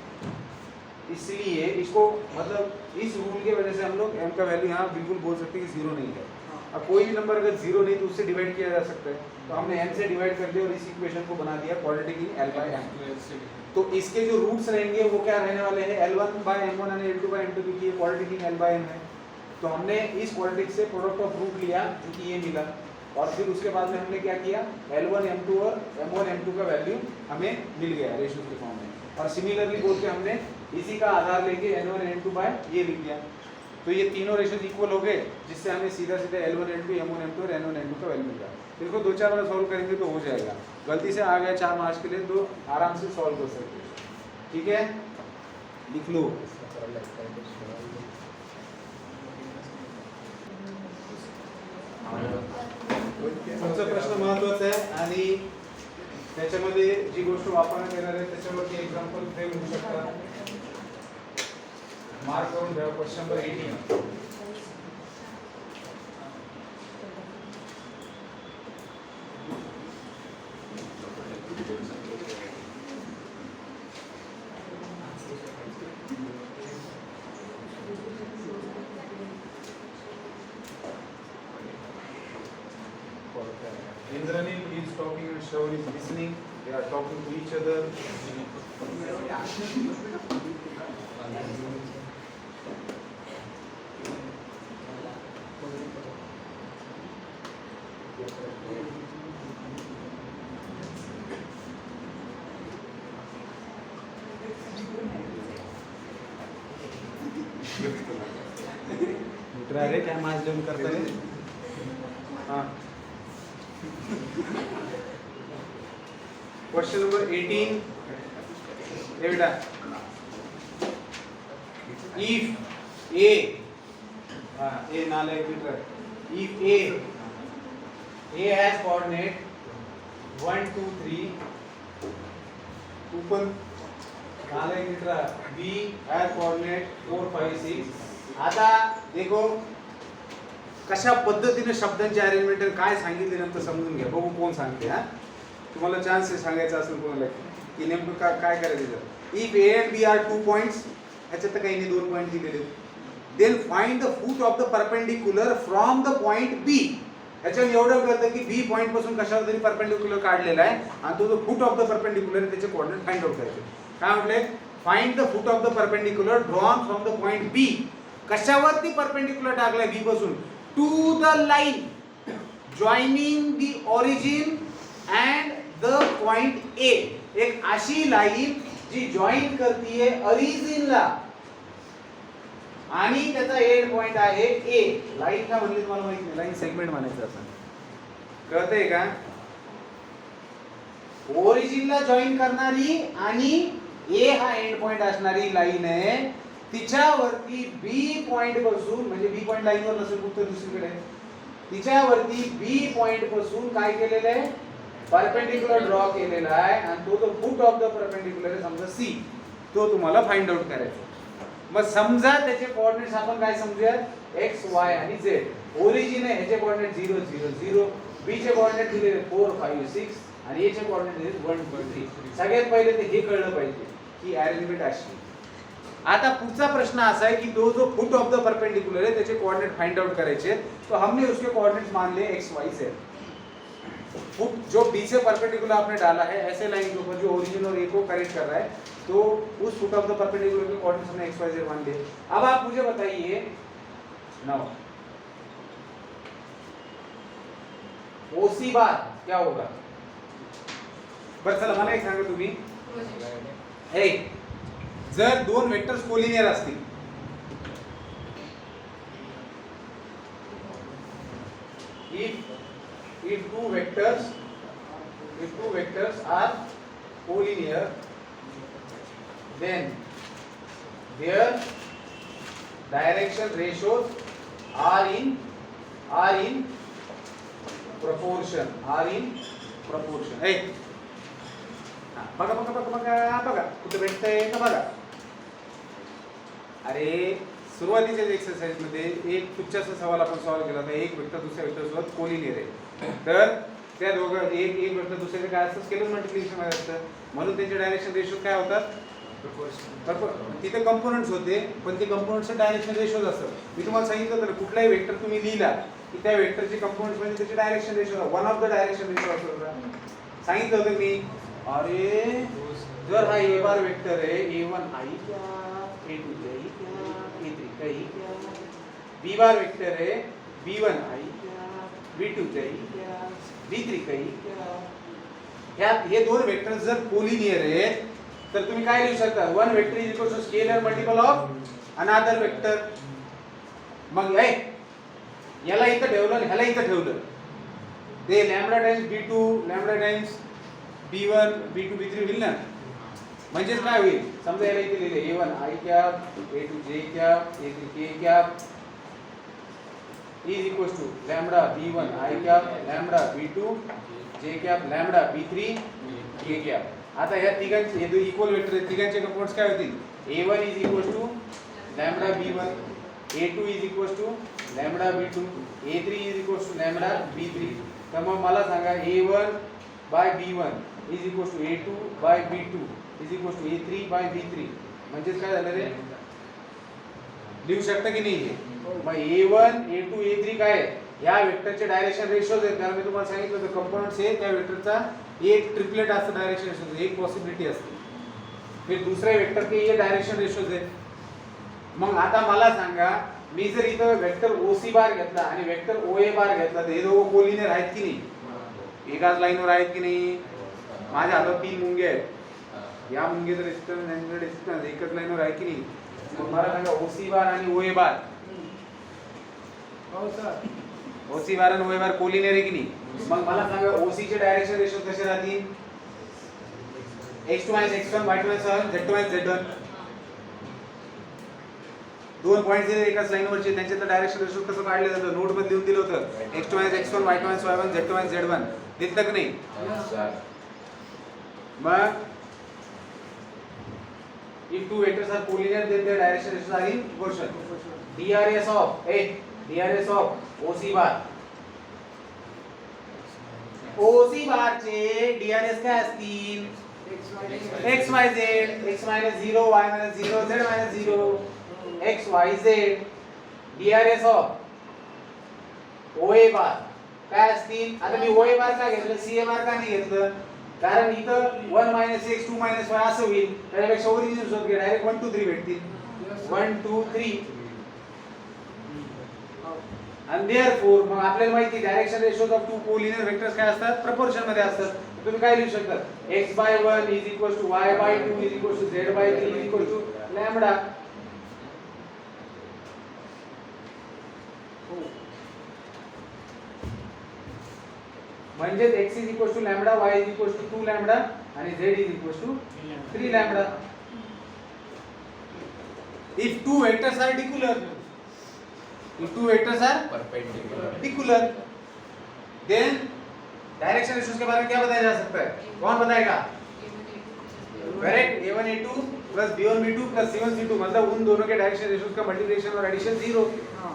इसलिए इसको मतलब इस रूल की वजह से हम लोग m का वैल्यू यहाँ बिल्कुल बोल सकते हैं कि जीरो नहीं है। अब कोई भी नंबर अगर जीरो नहीं तो उससे डिवाइड किया जा सकता है, तो हमने m से डिवाइड कर दिया और इस इक्वेशन को बना दिया quadratic in l by m। तो इसके जो रूट्स रहेंगे वो क्या रहने वाले हैं, L1 बाय M1 और L2 बाय M2, क्योंकि ये quadratic in L by M है। तो हमने इस क्वाड्रेटिक से प्रोडक्ट ऑफ रूट लिया जो कि ये मिला, और फिर उसके बाद में हमने क्या किया, L1 M2 और M1 M2 का वैल्यू हमें मिल गया रेशियो के फॉर्म में, और सिमिलरली बोल के हमने इसी का आधार लेके N1 N2 बाय ये लिख दिया। तो ये तीनों रेशियोज इक्वल हो गए, जिससे हमें सीधा सीधा L1 L2 M1 M2 और N1 N2 का वैल्यू मिल गया। इसको 2-4 बार सॉल्व करेंगे तो हो जाएगा। गलती से आ गया 4 मार्क्स के लिए तो आराम से सॉल्व कर सकते हैं, ठीक है, लिख लो। पुढचा प्रश्न महत्त्वाचा आहे आणि त्याच्यामध्ये जी गोष्ट वापरण्यात येणार आहे त्याच्यावरती एक्झाम्पल फ्रेम होऊ शकतात, मार्क करून ठेवा। Question number 18 Indranil is talking and Shravan is listening. They are talking to each other. मित्रा रे काय माझ जेवण करता रे? हाँ। क्वेश्चन नंबर 18 बेटा, इफ ए ए नाला एक metre, if A has coordinate 1 2 3 ऊपर नाला एक मीटर, बी हैज कोऑर्डिनेट 4 5 6। आता देखो कशा पद्धतीने शब्दांची अरेंजमेंट काय सांगितले नंतर समजून घ्या, बघू कोण सांगते। हा, तुम्हाला चान्स सांगायचा असेल कोणाला की नेमकं काय करायचं। If A and B are 2 points, ह्याच्यात काही नाही 2 पॉइंट दिलेले, then find the foot of the perpendicular from the point B. ह्याच्यात एवढं कळतं की बी पॉइंट पासून कशावर तरी परपेंडिक्युलर काढलेला आहे आणि तो जो फूट ऑफ द परपेंडिक्युलर त्याचे कोऑर्डिनेट फाइंड आउट करायचे। काय म्हटले, find the foot of the perpendicular drawn from the point B. कशावरती परपेंडिक्युलर टाकलाय बी पासून, to the line joining the origin and the point A. एक अशी लाइन जी join करतीये ओरिजिनला आणि त्याचा एंड पॉइंट आहे ए। लाइन का म्हणले तुम्हाला माहिती नाही, लाइन सेगमेंट म्हणायचं असं कळतंय का? ओरिजिनला जॉइन करणारी आणि ए हा एंड पॉइंट असणारी लाइन आहे, तिच्यावरती बी पॉइंट पासून, म्हणजे बी पॉइंट लाईनवर नसेल कुठे दुसरीकडे, तिच्यावरती बी पॉइंट पासून काय केलेलं आहे, परपेंडिक्युलर ड्रॉ केलेला आहे आणि तो जो फूट ऑफ द परपेंडिक्युलर आहे समजा सी, तो तुम्हाला फाइंड आउट करायचा। मग समजा त्याचे कोऑर्डिनेट्स आपण काय समजूया, एक्स वाय आणि झेड। ओरिजिन आहे, ह्याचे कोऑर्डिनेट 0 0 0, बी चे कोऑर्डिनेट दिलेले 4 5 6 आणि ए चे कोऑर्डिनेट दिलेले 1 2 3। सगळ्यात पहिले ते हे कळलं पाहिजे की अरेंजमेंट अशी। आता पुढचा प्रश्न असा है कि तो जो फुट ऑफ द परपेंडिकुलर है त्याचे कोऑर्डिनेट फाइंड आउट करायचे, तो हमने उसके कोऑर्डिनेट्स मान लिए एक्स वाई से। फुट जो बी से परपेंडिकुलर आपने डाला है ऐसे लाइन के ऊपर जो ओरिजिन और ए को करेक्ट कर रहा है, तो उस फुट ऑफ द परपेंडिकुलर के कोऑर्डिनेट्स हमने एक्स वाई जेड मान लिए। अब आप मुझे बताइए नाउ ओसी बार क्या होगा? बरं चला मला एक सांगा तुम्ही, हे जर दोन वेक्टर्स कोलिनियर असतील, if two vectors are collinear, then their direction ratios are in proportion, hey बघा कुठे भेटतंय का बघा। अरे सुरुवातीच्या एक्सरसाइज मध्ये एक तुच्छाचा सवाल आपण सॉल्व्ह केला होता. एक वेक्टर दुसऱ्या वेक्टर सोबत कोलिनियर आहे, तर त्या दोघं एक वेक्टर दुसऱ्याचे काय असतं, स्केलर मल्टिप्लिकेशन मध्ये असतं, म्हणून त्यांचे डायरेक्शन रेशो काय होतात, तिथे कंपोनंट्स होते, पण ते कंपोनंट्सचे डायरेक्शन रेशोज असतात. मी तुम्हाला सांगितलं होतं ना, कुठलाही वेक्टर तुम्ही लिहिला की त्या वेक्टरचे कंपोनंट्स म्हणजे त्याचे direction ratio, one of the direction ratio असतात. सांगितलं होतं मी. अरे जर हा ए बार वेक्टर आहे, A1 आई क्या, A2 जाई क्या, A3 कही क्या, B बार वेक्टर है, B1 आई क्या, B2 जाई क्या, B3 कही क्या, ह्या हे दोन वेक्टर्स जर कोलिनियर आहेत तर तुम्ही काय लिहू शकता, one vector is equal to scalar multiple of another vector. मग याला इथं ठेवलं आणि ह्याला इथं ठेवलं, ते lambda times B2 lambda times B1 B2 B3 होईल ना. म्हणजे काय होईल, समजा याला इथे लिहिले A1 I cap, A2 J cap, A3 K cap is equal to lambda B1 I cap, lambda B2 J cap, lambda B3 K cap. आता या तिघांचे हे दोन इक्वल वेक्टर आहेत, तिघांचे कंपोनंट्स काय होतील, A1 is equal to lambda B1, A2 is equal to lambda B2, A3 is equal to lambda B3. तर मग मला सांगा A1 by B1 is equal to A2 by B2 is equal to A3 by B3. म्हणजे काय झालं रे, लिहू शकता की नाही हे. मग A1 A2 A3 काय आहे, या वेक्टरचे डायरेक्शन रेशोज आहेत. कारण मी तुम्हाला सांगितलं होतं कंपोनंट्स आहे त्या वेक्टरचा एक ट्रिपलेट असतं डायरेक्शन रेशोज, एक पॉसिबिलिटी असते. फिर दुसरे वेक्टर के ये डायरेक्शन रेशोज आहे. मग आता मला सांगा, मी जर इथं वेक्टर OC बार घेतला आणि वेक्टर OA बार घेतला, तर हे दोघं कोलिनियर आहेत की नाही, एकाच लाईनवर आहेत की नाही. माझ्या हातात 3 मुंगे आहेत, या मुंगेचं डिस्टन्स आणि डिस्टन्स एकच लाईनवर आहे की नाही. मग मला सांगा OC बार आणि OA बार, हो सर, OC बार आणि OA बार कोलिनियर आहे की नाही. मग मला सांगा OC चे डायरेक्शन रेशो कसे राहतील, x2 x1 y2 y7 z2 z1. दोन पॉइंट्स दिले एकाच लाईनवरचे, त्यांच्यातलं डायरेक्शन रेशो कसं काढलं जातं, नोट मध्ये लिहून दिलं होतं. x2 x1 y2 y7 z2 z1 दिसतं की नाही. मग if two vectors are collinear then their direction ratios are in proportion. DRS of OC bar, OC बार चे DRS काय असतील, x y z, x minus 0 y minus 0 z minus 0 x y z. DRS of OA बार काय असतील. आता मी OA बार का घेतलं, CA बार का नाही घेतलं, कारण इथं 1 x 2 y असं होईल, त्यापेक्षा ओरिजिन शोध घे, डायरेक्ट 1 2 3 भेटतील. 1 2 3 आणि देअरफॉर मग आपल्याला माहिती direction ratios of two collinear vectors काय असतात, प्रपोर्शन मध्ये असतात. तुम्ही काय लिहू शकता, x/1 is equal to y/2 is equal to z/3 is equal to lambda. म्हणजे x is equal to lambda, y is equal to 2 lambda आणि z is equal to 3 lambda. If two vectors are डिक्युलर, if two vectors are perpendicular then direction ratios के बारे में क्या बताया जा सकता है, कौन बताएगा, correct. A1 A2 plus B1 B2 plus C1 C2, मतलब उन दोनों के डायरेक्शन रेशोज का मल्टीप्लिकेशन और एडिशन 0.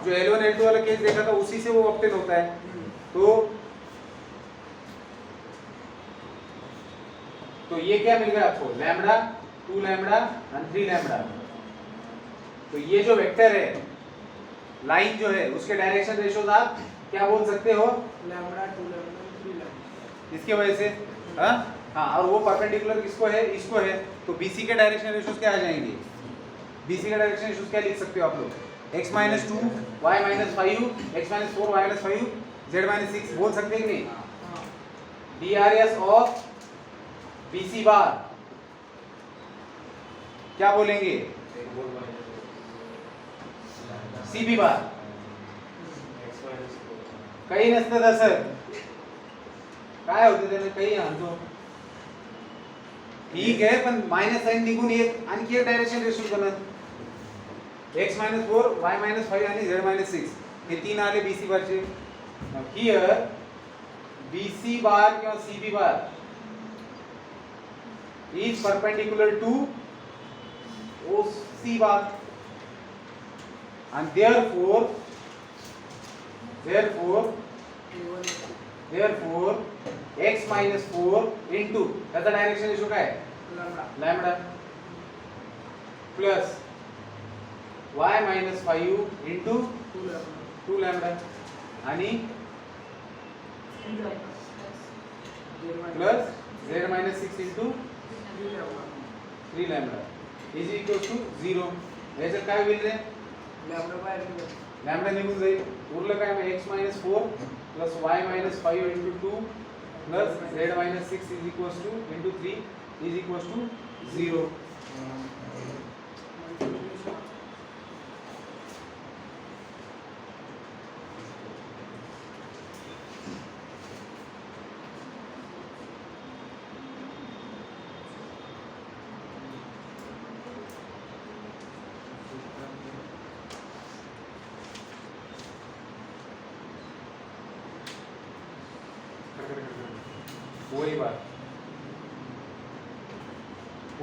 जो L1 L2 वाला केस देखा था उसी से वो ऑब्टेन होता है. तो ये क्या मिल गया आपको, लैम्बडा 2 लैम्बडा और 3 लैम्बडा. तो ये जो वेक्टर है, लाइन जो है, उसके डायरेक्शन रेशोज आप क्या बोल सकते हो, लैम्बडा 2 लैम्बडा 3 लैम्बडा. इसके वजह से हाँ, और वो परपेंडिकुलर किसको है, इसको है. तो BC के डायरेक्शन रेशोज क्या आ जाएंगे, BC के डायरेक्शन रेशोज क्या लिख सकते हो आप लोग, x minus 2 y minus 5 x minus 4 y minus 5 z minus 6 बोल सकते हैं कि नहीं. DRS of BC बार क्या बोलेंगे, CB बार. काही नसतं तसं, काय होतं त्याला, काही आणतो ठीक आहे, पण मायनस साइन निघून एक आणखी एक डायरेक्शन रेशो बनत, x minus 4 y minus 5 आणि z minus 6 हे तीन आले BC बारचे. हियर BC बार किंवा CB bar is perpendicular to OC bar. and therefore x minus 4 into त्याचा डायरेक्शन रेशो काय lambda plus y minus 5 into 2 lambda आणि plus z minus 6 into 3 lambda is equal to 0. याच्यात काय होईल रे lambda निघून जाईल उरलं काय मग x minus 4 plus y minus 5 into 2 plus z minus 6 is equals to into 3 is equals to 0.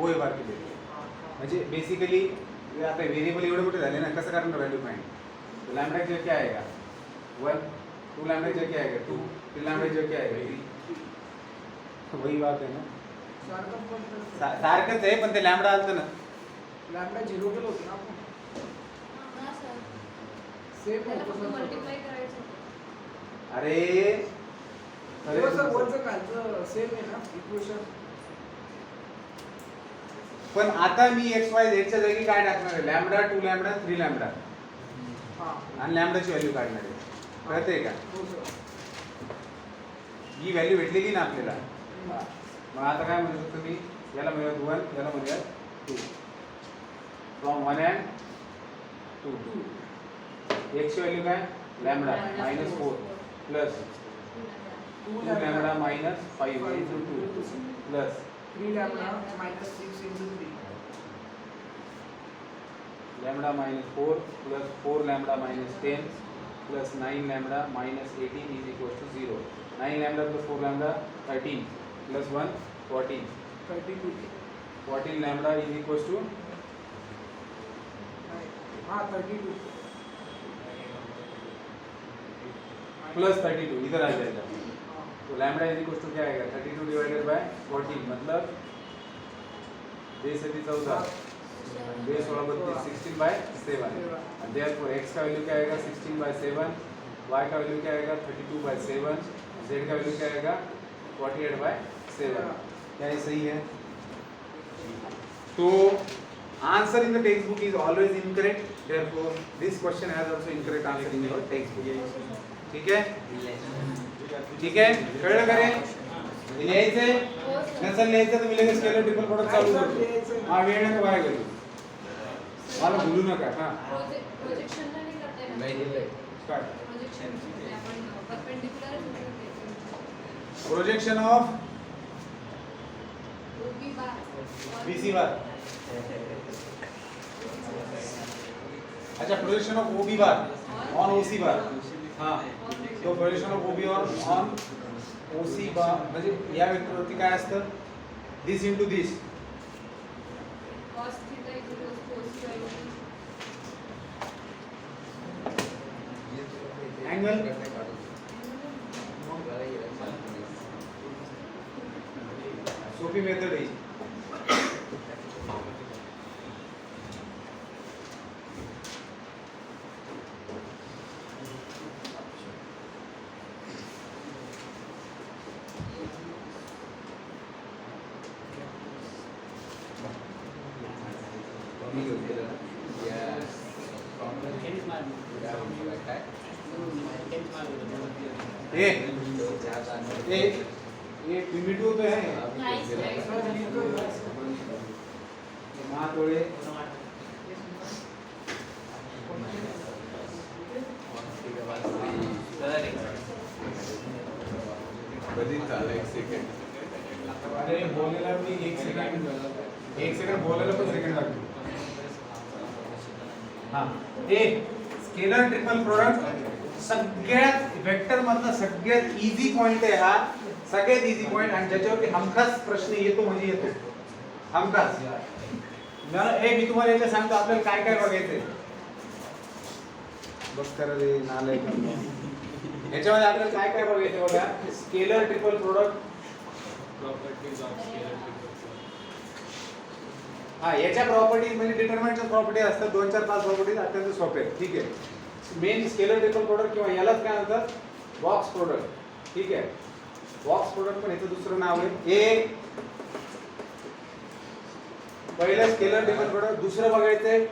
ओए बार केली म्हणजे बेसिकली आता वेरिएबल एवढे मोठे झाले ना कसं करणार व्हॅल्यू फाइंड लैम्ब्डा की क्या आएगा 1 2 लैम्ब्डा की क्या आएगा 2 3 लैम्ब्डा की क्या आएगा 3 वही बात है ना सारखंच आहे पण ते लॅम्बडा आलतं ना लॅम्बडा 0 केलं होतं ना आपण हां सर सेम त्याला मल्टिप्लाय करायचं होतं. अरे सर वरचं खालचं सेम आहे ना इक्वेशन पण आता मी x y z च्या जागी काय टाकणार आहे लॅम्बडा 2 लॅम्बडा 3 लॅम्बडा हां आणि लॅम्बडाची व्हॅल्यू काढणार आहे कळतंय का हो सर ही व्हॅल्यू भेटलेली ना आपल्याला मग आता काय म्हणू शकतो मी याला म्हणूयात 1 याला म्हणूयात 2 फ्रॉम 1 and 2 x ची व्हॅल्यू काय lambda -4 plus 2 lambda -5 into 2 plus 3 lambda -6 into 3 lambda -4 plus 4 lambda -10 plus 9 lambda -18 is equal to 0. 9 lambda plus 4 lambda 13 plus 1 14. 32 14 lambda is equal to हां 32 plus 32 इधर आ जाएगा तो लैम्ब्डा is equal to क्या आएगा 32 divided by 14 मतलब base है 14 base 16 16 by 7 and therefore x का value क्या आएगा 16 by 7 y का वैल्यू क्या आएगा 32 by 7 z का वैल्यू क्या आएगा 48 by 7 क्या ये सही है तो answer in the text book is always incorrect therefore this question has also incorrect answer in your text book ठीक है कळलं का रे लिहायचंय नसेल लिहायचं तर मी लगेच स्केलर ट्रिपल प्रोडक्ट चालू करतो हा वेळ नका वाया घालू मला भूलू नका हा प्रोजेक्शन नाही करता येणार. नाही दिलंय स्टार्ट प्रोजेक्शन आपण perpendicular projection of OB bar BC bar अच्छा projection of OB bar on OC bar हाँ तो projection of OB on OC bar म्हणजे या वेक्टरवरती काय असतं this into this cos theta equals cos phi. Angle सोपी मेथड आहे ए ए ये प्रिमिटिव तो है Nice, nice. मां थोड़े अरे बोलायला मी 1 सेकंड बोलायला पण सेकंड लागतो हां ए स्केलर ट्रिपल प्रोडक्ट सगळ्यात वेक्टर मधला सगळ्यात इझी पॉइंट आहे हा सगळ्यात इझी पॉइंट आणि ज्याच्यावरती हमखास प्रश्न येतो म्हणजे येतो हमखास ए मी तुम्हाला याच्या सांगतो आपल्याला काय काय बघायचंय बस करा रे नालायक. याच्यामध्ये आपल्याला काय काय बघायचं बघा. Scalar triple product. हा याच्या प्रॉपर्टीज म्हणजे डिटरमिनंटच्या प्रॉपर्टी असतात 2 4 5 प्रॉपर्टीज अत्यंत सोपे आहेत. ठीक आहे. मेन स्केलर ट्रिपल प्रोडक्ट किंवा यालाच काय म्हणतात बॉक्स प्रोडक्ट. ठीक आहे. बॉक्स प्रोडक्ट पण याचं दुसरं नाव आहे. ए पहिलं स्केलर ट्रिपल प्रोडक्ट. दुसरं बघायचंय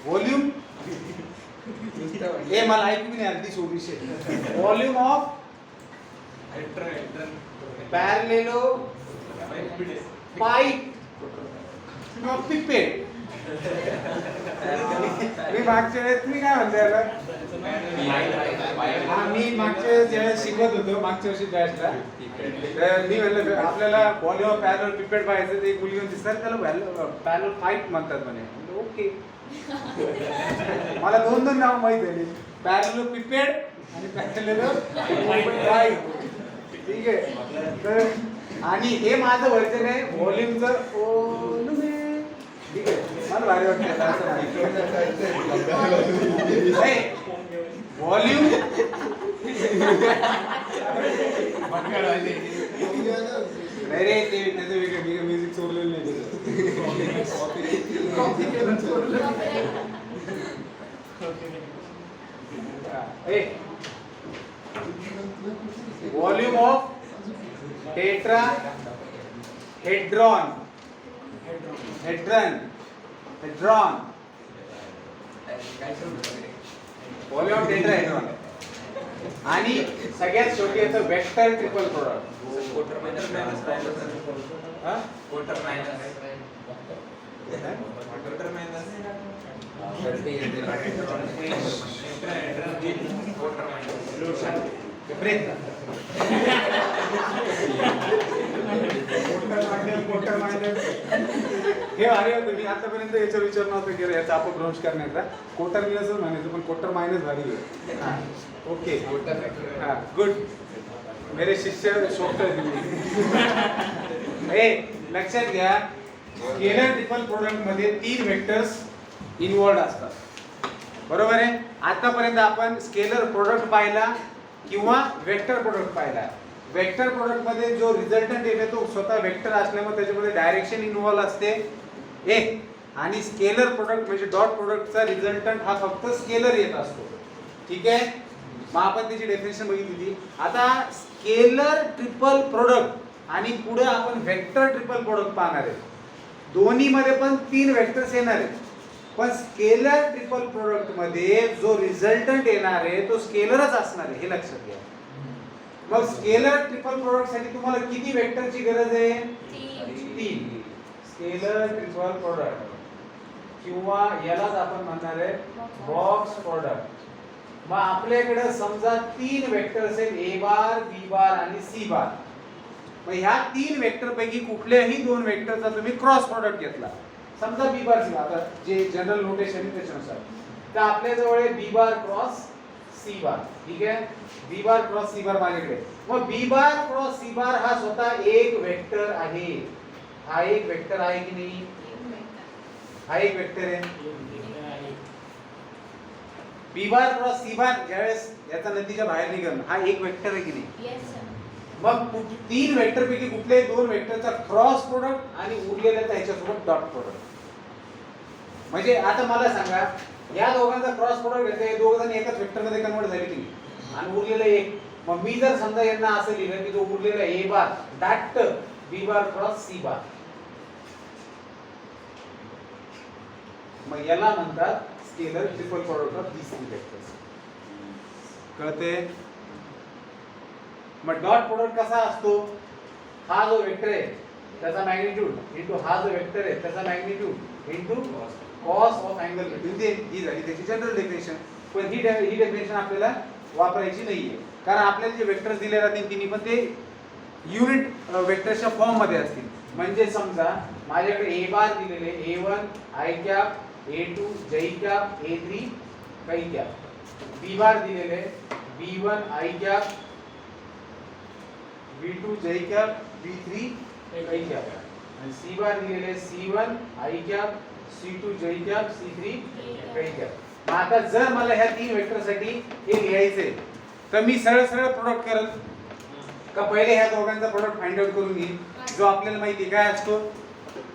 व्हॉल्यूम. ए मला ऐकू नाही आली ती सोडीशे. व्हॉल्यूम ऑफ पॅरलेलो पाईप किंवा पिपेट. मी मागच्या वेळेस मी काय म्हणते याला मी मागच्या वेळेस ज्यावेळेस शिकवत होतो मागच्या वर्षी बॅचला मी म्हणलं आपल्याला व्हॉल्यूम ऑफ पॅरलेलो पिपेट पाहायचं. ते एक मुलगी म्हणते सर त्याला पॅरलेलो पाईप म्हणतात म्हणे. ओके. मला 2 नाव माहित आहे. पॅरलेलो पिपेट आणि पॅरलेलो पाईप. ठीक आहे. तर आणि हे माझं वर्जन आहे व्हॉल्यूमचं. ठीक आहे. मला भारी वाटतं व्हॉल्यूम नाही रे ते त्याचं वेगळं म्युझिक सोडलेलं नाही. Volume of tetra hadron. Volume of tetra hadron. आणि सगळ्यात शेवटी येतं वेक्टर ट्रिपल प्रोडक्ट. हे भारी होतं. मी आतापर्यंत याचा विचार नव्हता केला याचा अपभ्रंश करण्याचा. कोटर मिनस म्हणायचं पण कोटर मायनस भारी आहे. ओके. हा गुड. मेरे शिष्य शोधत हे लक्षात घ्या. स्केलर ट्रिपल प्रोडक्ट मध्ये 3 वेक्टर्स इन्व्हॉल्ड असतात. बरोबर आहे. आतापर्यंत आपण स्केलर प्रोडक्ट पाहिला किंवा वेक्टर प्रोडक्ट पाहिला. वेक्टर प्रोडक्ट मध्ये जो रिझल्टंट येतो तो स्वतः वेक्टर असल्यामुळे त्याच्यामध्ये डायरेक्शन इन्व्हॉल्व असते. आणि स्केलर प्रोडक्ट म्हणजे डॉट प्रोडक्टचा रिझल्टंट हा फक्त स्केलर येत असतो. ठीक आहे. मग आपण त्याची डेफिनेशन बघितली. आता स्केलर ट्रिपल प्रोडक्ट आणि पुढे आपण वेक्टर ट्रिपल प्रोडक्ट पाहणार आहे. दोन्ही मध्ये पण 3 वेक्टर्स येणार आहेत. पण स्केलर ट्रिपल प्रोडक्ट मध्ये जो रिझल्टंट येणार आहे तो स्केलरच असणार आहे हे लक्षात घ्या. मग स्केलर ट्रिपल प्रोडक्ट साठी तुम्हाला किती वेक्टरची गरज आहे? 3. स्केलर ट्रिपल प्रोडक्ट किंवा यालाच आपण म्हणणार आहे बॉक्स प्रोडक्ट. मग आपल्याकडे समजा 3 वेक्टर्स आहेत A बार, B बार आणि C बार. मग ह्या 3 वेक्टर पैकी कुठल्याही 2 वेक्टरचा तुम्ही क्रॉस प्रोडक्ट घेतला. समजा B बार C बार. आता जे जनरल नोटेशन आहे त्याच्यानुसार तर आपल्या जवळ आहे B बार क्रॉस C बार. ठीक आहे. B बार क्रॉस C बार माझ्याकडे. मग B बार क्रॉस C बार हा स्वतः एक वेक्टर आहे. हा एक वेक्टर आहे की नाही? हा एक वेक्टर आहे. B बार क्रॉस C बार ज्यावेळेस याचा नतीजा बाहेर निघेल हा एक वेक्टर आहे की नाही? Yes sir. मग 3 वेक्टर पैकी कुठल्याही 2 वेक्टरचा क्रॉस प्रोडक्ट आणि उरलेल्याचा ह्याच्यासोबत डॉट प्रोडक्ट. म्हणजे आता मला सांगा या दोघांचा क्रॉस प्रोडक्ट घेतले दोघ जण एकाच वेक्टर मध्ये कन्वर्ट झाले की आणि उरलेला एक. मग मी जर समजा यांना असं लिहिलं की जो उरलेला A bar dot B bar cross C बार. मग याला म्हणतात scalar triple product of these 3 vectors. कळते? मग डॉट प्रोडक्ट कसा असतो? हा जो वेक्टर आहे त्याचा मॅग्निट्यूड इनटू हा जो वेक्टर आहे त्याचा magnitude into cos of angle between. ही झाली त्याची जनरल डेफिनेशन. पण ही डेफिनेशन आपल्याला वापरायची नाहीये कारण आपल्याला जे वेक्टर्स दिले राहतील तिन्ही पण ते युनिट वेक्टरच्या फॉर्म मध्ये असतील. म्हणजे समजा माझ्याकडे A बार दिलेले A1 i cap A2 j cap A3 k cap. B बार दिलेले B1 i cap B2 j cap B3 k cap. आणि सी बार दिलेले C1 I cap, C2 J cap, C3 K cap. मग आता जर मला ह्या तीन वेक्टर साठी हे लिहायचे तर मी सरळ सरळ प्रोडक्ट करत का पहिले ह्या दोघांचा प्रोडक्ट फाइंड आउट करून घेईन जो आपल्याला माहिती आहे काय असतो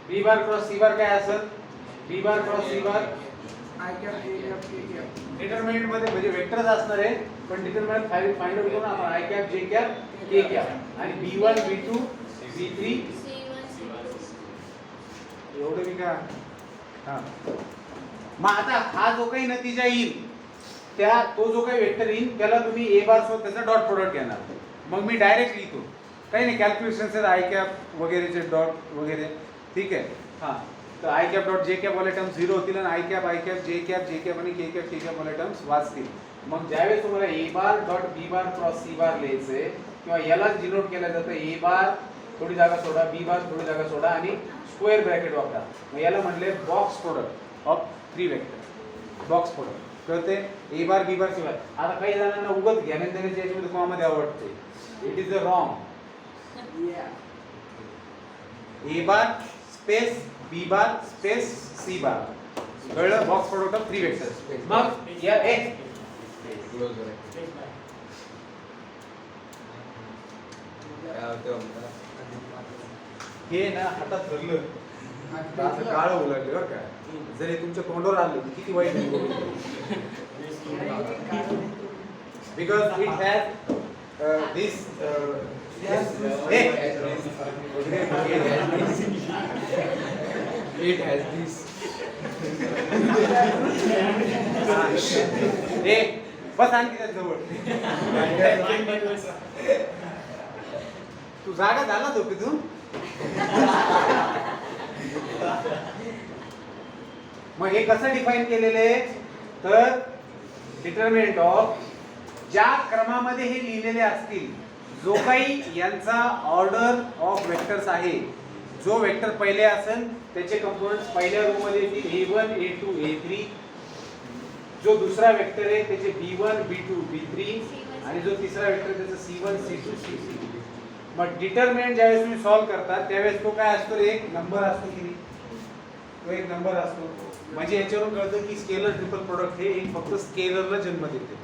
B बार क्रॉस C बार काय असत B bar cross C bar i cap A cap K cap determinant मध्ये म्हणजे वेक्टरच असणार आहे पण डिटरमिनंट फाइंड आउट करून आपण I cap J cap K cap आणि B1 B2 B3 एवढं मी का हा मग आता हा जो काही नतीजा येईल त्या तो जो काही वेक्टर येईल त्याला तुम्ही ए बार सोबत त्याचा डॉट प्रोडक्ट घेणार मग मी डायरेक्ट लिहितो काही नाही कॅल्क्युलेशन्स आहेत आय कॅप वगैरेचे डॉट वगैरे ठीक आहे हां तर i cap dot J cap वाले टर्म्स 0 होतील आणि आय कॅप जे कॅप आणि के कॅप वाले टर्म्स वाचतील मग ज्यावेळेस तुम्हाला A bar dot B bar cross C bar लिहायचे किंवा याला डिनोट केलं जातं ए बार थोडी जागा सोडा बी बार थोडी जागा सोडा आणि स्क्वेअर ब्रॅकेट वापरा मग याला म्हणले box product of 3 vector box product कळते ए बार बी बार सी बार आता काही जणांना उगत घेण्या देण्याची याच्यामध्ये कॉमध्ये आवडते it is a wrong A bar space B bar space C bar कळलं बॉक्स प्रोडक्ट ऑफ 3 वेक्टर्स मग या ए क्लोज ब्रॅकेट हे ना हातात धरलं असं काळ होऊ लागले बरं का जरी तुमच्या तोंडावर आलं तर किती वाईट because it has this It has this. बस आणखी त्या जवळ तू जागा झाला झोपेतून मग हे कसं डिफाइन केलेलं आहे तर डिटरमिनंट ऑफ ज्या क्रमामध्ये हे लिहिलेले असतील जो काही यांचा ऑर्डर ऑफ वेक्टर्स आहे जो वेक्टर पहिले असेल त्याचे कंपोनेंट्स पहिल्या रो मध्ये येतील A1 A2 A3 जो दुसरा वेक्टर आहे त्याचे B1 B2 B3 आणि जो तिसरा वेक्टर त्याचा C1 C2 C3 मग डिटरमिनंट ज्यावेळेस तुम्ही सॉल्व करता त्यावेळेस तो काय असतो एक नंबर असतो की नाही तो एक नंबर असतो म्हणजे याच्यावरून कळतं की स्केलर ट्रिपल प्रोडक्ट हे एक फक्त स्केलरला जन्म देते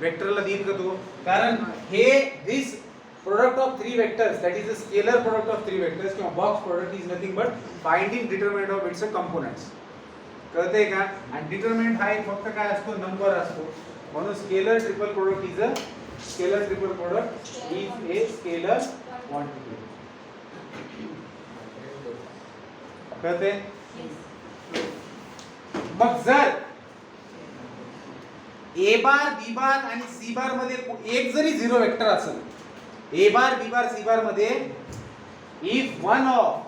वेक्टरला देईल का तो कारण हे दिस product of 3 vectors that is the scalar product of 3 vectors किंवा box product is nothing but finding determinant of its components कळतंय का आणि determinant हा एक फक्त काय असतो नंबर असतो म्हणून scalar triple product is a scalar triple product is a scalar quantity कळतंय मग जर A बार B बार आणि C बार मध्ये एक जरी झिरो वेक्टर असेल A bar, B bar, C bar मध्ये if one of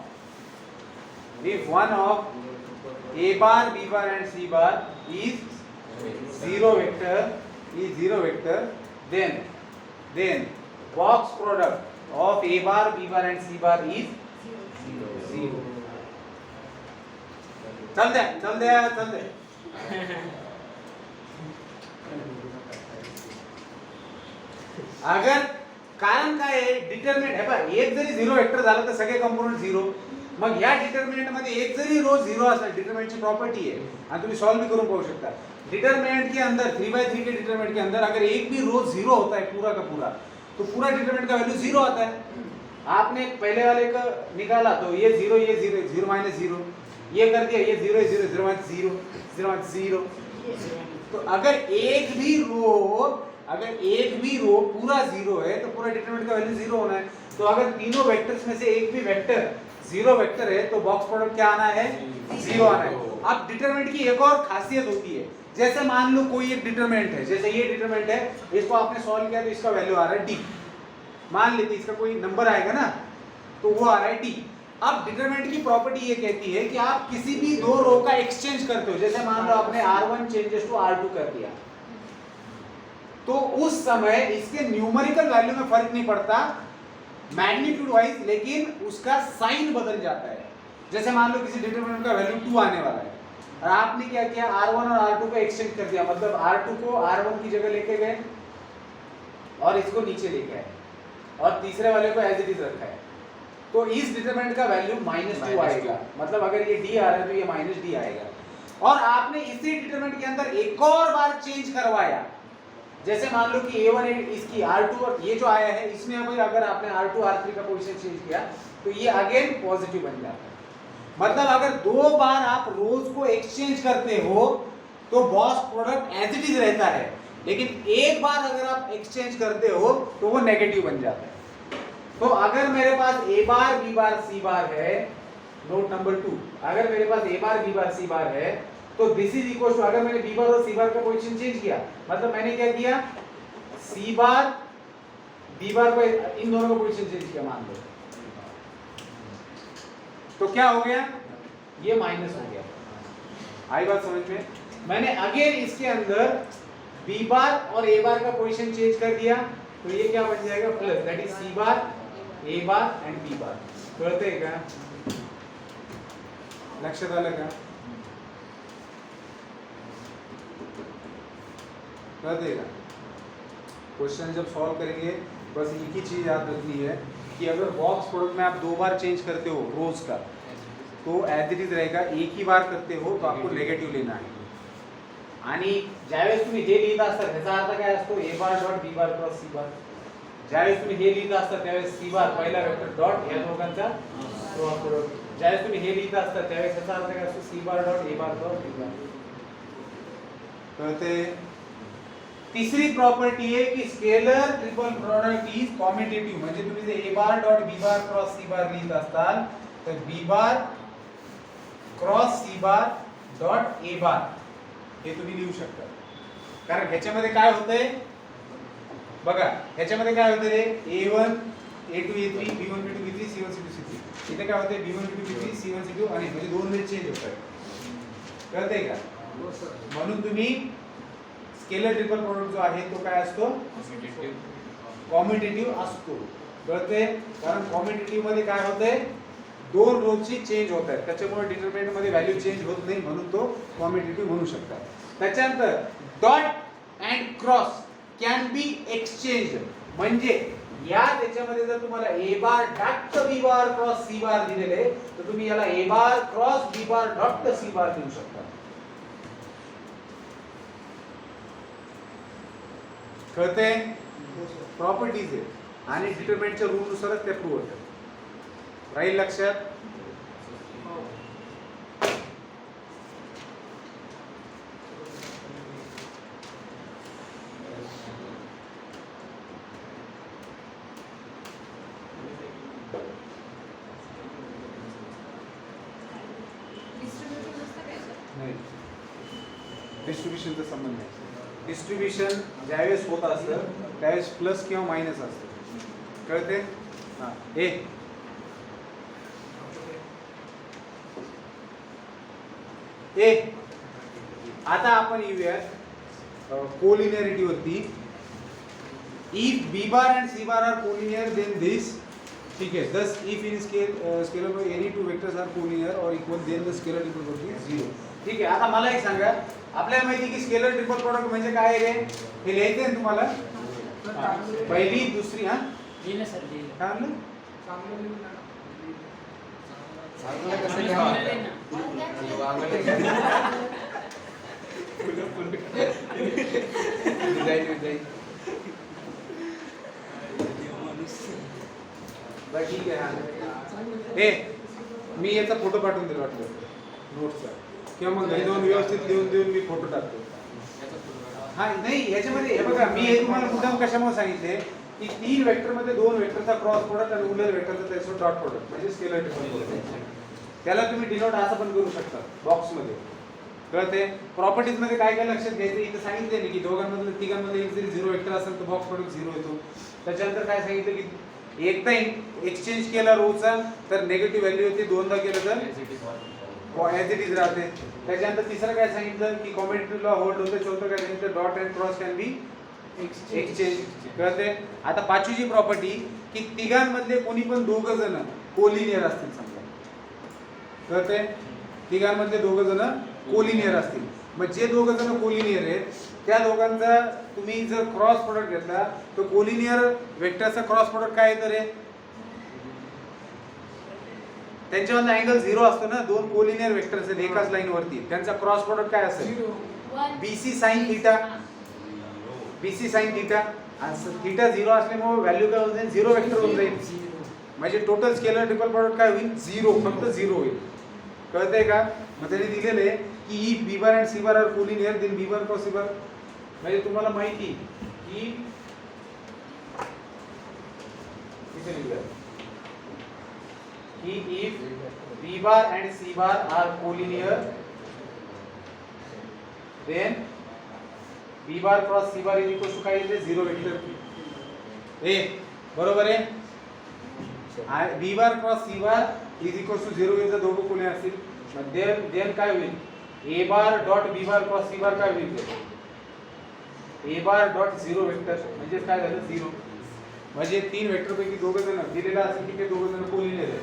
A bar, B bar and C bar is zero vector then box product of A bar, B bar and C bar is zero. चल दे अगर कारण काय आहे determinant हे बघ एक जरी झिरो वेक्टर झालं तर सगळे कंपोनेंट झिरो मग या डिटरमिनंट मध्ये एक जरी रो झिरो असेल डिटरमिनंटची प्रॉपर्टी है आणि तुम्ही सॉल्व भी करून पाहू शकता डिटरमिनंट के अंदर 3/3 के डिटरमिनंट के अंदर अगर एक भी रो झिरो होता है पूरा का पूरा तो पूरा डिटरमिनंट का वैल्यू झिरो आता है आपने पहले वाले का निकाला तो ये जीरो 0 ये कर दिया ये 0 0 तो अगर एक भी रो पूरा जीरो है तो पूरा डिटरमिनंट का वैल्यू जीरो होना है तो अगर तीनों वेक्टर्स में से एक भी वेक्टर जीरो वेक्टर है तो बॉक्स प्रोडक्ट क्या आना है जीरो आना है अब डिटरमिनंट की एक और खासियत होती है जैसे मान लो कोई एक डिटरमिनंट है जैसे ये डिटरमिनंट है इसको आपने सॉल्व किया तो इसका वैल्यू आ रहा है d मान लेते इसका कोई नंबर आएगा ना तो वो आ रहा है d अब डिटरमिनंट की प्रॉपर्टी ये कहती है कि आप किसी भी दो रो का एक्सचेंज करते हो जैसे मान लो आपने r1 चेंजेस टू r2 कर दिया तो उस समय इसके न्यूमेरिकल वैल्यू में फर्क नहीं पड़ता मैग्नीट्यूड वाइज लेकिन उसका साइन बदल जाता है जैसे मान लो किसी डिटरमिनेंट का वैल्यू 2 आने वाला है और आपने क्या किया r1 और r2 का एक्सचेंज कर दिया मतलब r2 को r1 की जगह लेके गए और इसको नीचे लेके आए और तीसरे वाले को एज इट इज रखा है तो इस डिटरमिनेंट का वैल्यू -2 आएगा, मतलब अगर ये d आ रहा है तो ये -d आएगा। और आपने इसी डिटरमिनेंट के अंदर एक और बार चेंज करवाया, जैसे मान लो कि a1 इसकी r2 और ये जो आया है इसमें अगर आपने r2 r3 का पोजीशन चेंज किया तो ये अगेन पॉजिटिव बन जाता है। मतलब अगर दो बार आप रोज को एक्सचेंज करते हो तो box product as it is रहता है, लेकिन एक बार अगर आप एक्सचेंज करते हो तो वो नेगेटिव बन जाता है। तो अगर मेरे pass a bar b bar c बार है, नोट नंबर 2, अगर मेरे pass a bar b bar c बार है तो दिस इज इक्वल टू, अगर मैंने b बार और c बार का पोजीशन चेंज किया मतलब मैंने क्या किया, c बार b बार को इन दोनों का पोजीशन चेंज किया मान लो, तो क्या हो गया, ये माइनस हो गया। आई बात समझ में? मैंने अगेन इसके अंदर b बार और a बार का पोजीशन चेंज कर दिया तो ये क्या बन जाएगा, plus, that is c bar a bar end b बार। करते हैं क्या, लक्षात आलं का? करते का क्वेश्चन जब सॉल्व करेंगे बस एक ही चीज याद रखनी है कि अगर बॉक्स प्रोडक्ट में आप दो बार चेंज करते हो रोज का तो एज इट इज रहेगा, एक ही बार करते हो तो आपको नेगेटिव लेना है। आणि ज्यावेळेस तुम्ही हे लिहित असता त्याचा अर्थ काय असतो, a bar dot b bar cross c बार। ज्यावेळेस तुम्ही हे लिहित असता त्यावेळेस c बार पहिला वेक्टर डॉट या दोघांचा क्रॉस प्रोडक्ट। ज्यावेळेस तुम्ही हे लिहित असता त्यावेळेस त्याचा अर्थ काय असतो, c bar dot a bar cross b बार। कळते? तिसरी प्रॉपर्टी आहे की स्केलर ट्रिपल प्रोडक्ट इज कॉम्युटेटिव्ह, म्हणजे तुम्ही जे a bar dot b bar cross c बार लिहित असताल तर b bar cross c bar dot a बार हे तुम्ही लिहू शकता। कारण ह्याच्यामध्ये काय होतंय बघा, ह्याच्यामध्ये काय होतंय रे, a1 a2 a3 b1 b2 b3 c1 c2 c3, इथे काय होतंय b1 b2 b3 c1 c2 आणि म्हणजे दोन वेळ चेंज होतात। कळतंय का? हो सर। म्हणून तुम्ही स्केलर ट्रिपल प्रोडक्ट जो आहे तो काय असतो, कॉम्युटेटिव्ह असतो। कळतंय? कारण कॉम्युटेटिव्ह मध्ये काय होतंय, दोन रोजची चेंज होत आहेत, त्याच्यामुळे डिटरमिनेंट मध्ये व्हॅल्यू चेंज होत नाही, म्हणून तो कॉम्युटेटिव्ह म्हणू शकता। त्याच्यानंतर dot and cross can be exchange, म्हणजे या त्याच्यामध्ये जर तुम्हाला a bar dot b bar cross c बार दिलेले तर तुम्ही याला a bar cross b bar dot c बार देऊ शकता। कळते? प्रॉपर्टीज आहे आणि डिटरमिनेंटच्या रूल नुसारच ते प्रूव्ह होतात। राहील लक्षात? डिस्ट्रीब्युशन असतं काय सर? नाही, डिस्ट्रीब्युशनचा संबंध नाही। डिस्ट्रीब्युशन ज्यावेळेस होत असतं त्यावेळेस प्लस किंवा मायनस असतं। कळते? हां, ए ए आता आपण येऊया कोलिनियरिटी वरती। If b bar and c bar are collinear then this, ठीक है, thus if in scalar by any two vectors are collinear or equal then the scalar triple product is 0। ठीक आहे, आता मला एक सांगा, आपल्याला माहिती की स्केलर ट्रिपल प्रोडक्ट म्हणजे काय आहे रे, हे लिहायचं आहे तुम्हाला, पहिली दुसरी, हां लिहिलं सर, लिहिलं. काय म्हणलं, चांगलं लिहून आणा. चांगलं कसं लिहावं? बरं ठीक आहे, हां ए मी याचा फोटो पाठवून दिला वाटलं नोटचा, किंवा मग घरी जाऊन व्यवस्थित लिहून मी फोटो टाकतो। हा नाही, याच्यामध्ये हे बघा, मी हे तुम्हाला मुद्दाम कशामुळे सांगितले की तीन वेक्टर मध्ये दोन वेक्टरचा क्रॉस प्रोडक्ट आणि उरलेल्या वेक्टरचा त्याचा डॉट प्रोडक्ट म्हणजे स्केलर ट्रिपल प्रोडक्ट, त्याला तुम्ही डिनोट असं पण करू शकता बॉक्स मध्ये। कळते? प्रॉपर्टीज मध्ये काय काय लक्षात घ्यायचं इथे सांगितले नाही की दोघांमधलं तिघांमध्ये एक जरी झिरो वेक्टर असेल तर बॉक्स प्रोडक्ट झिरो येतो। त्याच्यानंतर काय सांगितलं की एकदा एक्सचेंज केला रोचा तर नेगेटिव्ह व्हॅल्यू होते, दोनदा केलं तर ॲज इट इज राहते। त्याच्यानंतर तिसरं काय सांगितलं की कॉम्युटेटिव्ह लॉ होल्ड होते। चौथं काय सांगितलं, dot and cross can be exchange. कळते? आता पाचवीची प्रॉपर्टी की तिघांमधले कोणी पण दोघं जण कोलिनियर असतील समजा। कळते? तिघांमधले दोघं जण कोलिनियर असतील, मग जे दोघं जण कोलिनियर आहेत त्या दोघांचा तुम्ही जर क्रॉस प्रोडक्ट घेतला तर कोलिनियर वेक्टरचा क्रॉस प्रोडक्ट काय येतं रे, त्यांच्यामध्ये अँगल 0 असतो ना, दोन कोलिनियर वेक्टर्स आहेत एकाच लाईन वरती, त्यांचा क्रॉस प्रोडक्ट काय असेल? Zero. BC sin theta, BC sin theta. Theta 0 असल्यामुळे व्हॅल्यू काय होईल? 0 वेक्टर होऊन जाईल. म्हणजे टोटल स्केलर ट्रिपल प्रोडक्ट काय होईल? 0, फक्त 0 होईल. कळतंय का? मग त्यांनी दिलेले की ई B bar and C bar are collinear, then B bar cross C bar. म्हणजे तुम्हाला माहिती की इथे लिहिलं की if B bar and C bar are collinear, then B bar cross C bar is equal to काय येते? 0 वेक्टर. ए बरोबर आहे. B bar cross C bar is equal to 0 हे जर दोघं कोणी असतील, मग देन काय होईल? A bar dot B bar cross C bar काय होईल? A bar dot 0 vector. म्हणजे काय झालं? 0. म्हणजे 3 वेक्टर पैकी दोघं जण दिलेला असेल की ते दोघं जण कोलिनियर आहेत,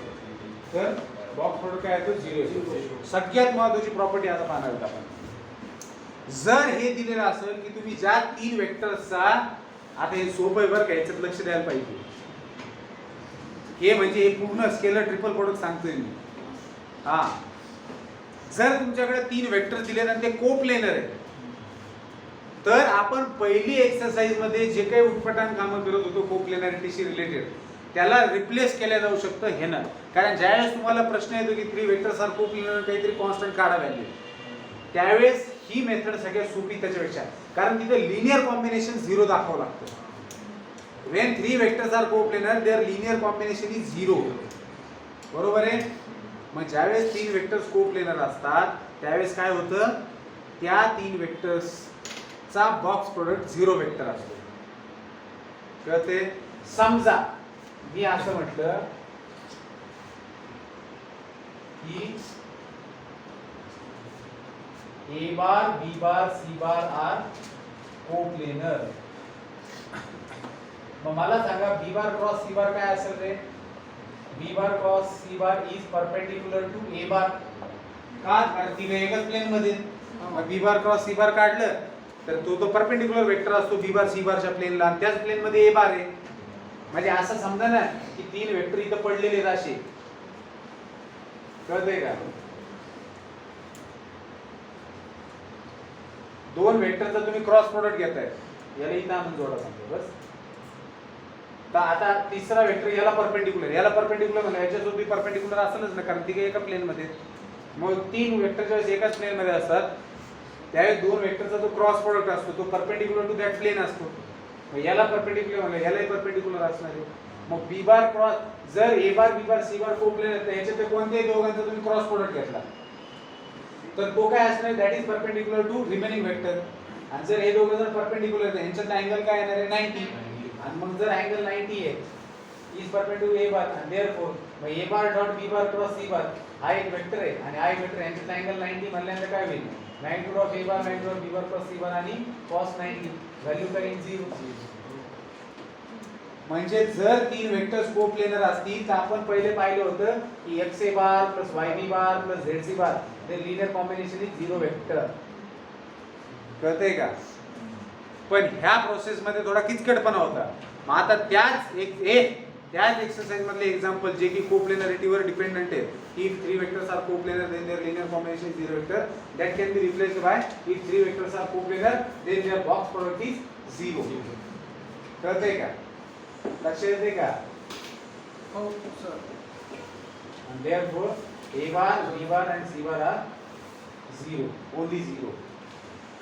तर बॉक्स प्रोडक्ट काय येतो? 0. सगळ्यात महत्त्वाची प्रॉपर्टी आता पाहणार आहोत आपण. जर हे दिलेलं असेल की तुम्ही ज्या 3 वेक्टर्सचा, आता हे सोपं आहे बरं का, याच्यात लक्ष द्यायला पाहिजे. हे म्हणजे हे पूर्ण स्केलर ट्रिपल प्रोडक्ट सांगतोय मी. हा, जर तुमच्याकडे 3 वेक्टर दिलेत आणि ते कोप्लेनर आहेत, तर आपण पहिली एक्सरसाइज मध्ये जे काही उटपटांग कामं करत होतो कोप्लेनॅरिटीशी रिलेटेड, त्याला रिप्लेस केल्या जाऊ शकतं ह्यानं. कारण ज्यावेळेस तुम्हाला प्रश्न येतो की 3 वेक्टर्स आर कोप्लेनर, काहीतरी कॉन्स्टंट काढा व्हॅल्यू, त्यावेळेस ही मेथड सगळ्यात सोपी त्याच्यापेक्षा. कारण तिथे लिनियर कॉम्बिनेशन 0 दाखवावं लागतं. When 3 vectors are coplanar, their linear combination is 0. बरोबर आहे? मग ज्यावेळेस 3 वेक्टर्स कोप्लेनर असतात त्यावेळेस काय होतं? त्या 3 वेक्टर्सचा बॉक्स प्रोडक्ट 0 वेक्टर असतो. कळते? समजा मी असं म्हटलं की ए बार बी बार सी बार आर कोप्लेनर. मग मला सांगा बी बार क्रॉस सी बार काय असेल रे? B bar cross C bar is perpendicular to A bar. का? कारण ती एकच प्लेन मध्ये. मग बी बार क्रॉस सी बार काढलं तर तो परपेंडिक्युलर वेक्टर असतो बी बार सी बारच्या प्लेनला, आणि त्याच प्लेन मध्ये ए बार आहे. म्हणजे असं समजा ना की 3 वेक्टर इथं पडलेले आहेत असे. कळतंय का? 2 वेक्टरचा तुम्ही क्रॉस प्रोडक्ट घेताय, याला इथं आणून जोडा समजा बस. तर आता तिसरा वेक्टर याला परपेंडिक्युलर, याला परपेंडिक्युलर म्हणजे याच्यासोबत परपेंडिक्युलर असेलच ना, कारण ती काही एका प्लेन मध्ये. मग 3 वेक्टरच्या वेळेस एकाच प्लेन मध्ये असतात, त्यावेळेस 2 वेक्टरचा जो क्रॉस प्रोडक्ट असतो तो परपेंडिक्युलर टू दॅट प्लेन असतो. मग याला परपेंडिक्युलर म्हणजे यालाही परपेंडिक्युलर असणार आहे. मग बी बार क्रॉस, जर ए बार बी बार सी बार कोप्लेन आहेत, याच्यात कोणत्याही दोघांचा तुम्ही क्रॉस प्रोडक्ट घेतला तर तो काय असणार? That is perpendicular to remaining vector. आणि जर हे दोघं जर परपेंडिक्युलर आहेत, यांच्यात अँगल काय येणार आहे? 90. आणि मग जर अँगल 90 आहे इज परपेंडिक्युलर ए बार, आणि देयरफॉर मग A bar dot B bar cross C bar हा एक वेक्टर आहे आणि हा एक वेक्टर, यांच्यात अँगल 90 म्हणल्यानंतर काय होईल? 90 dot A bar 90 dot B bar cross C bar आणि cos 90 व्हॅल्यू काय येईल? 0. म्हणजे जर 3 वेक्टर्स कोप्लेनर असतील तर आपण पहिले पाहिलं होतं की x a bar plus y b bar plus z c बार ते लिनियर कॉम्बिनेशन इज 0 वेक्टर. कळतंय का? पण ह्या प्रोसेस मध्ये थोडा किचकटपणा होता. मग आता त्याच एक्सरसाइज मधले एक्झाम्पल जे की कोप्लेनरिटीवर डिपेंडंट आहे. If 3 vectors are coplanar then their linear combination is 0 vector, that can be replaced by if 3 vectors are coplanar then their box product is 0. कळतंय का? लक्ष येते का? हो sir. And therefore a bar, b bar and c bar are 0, only 0.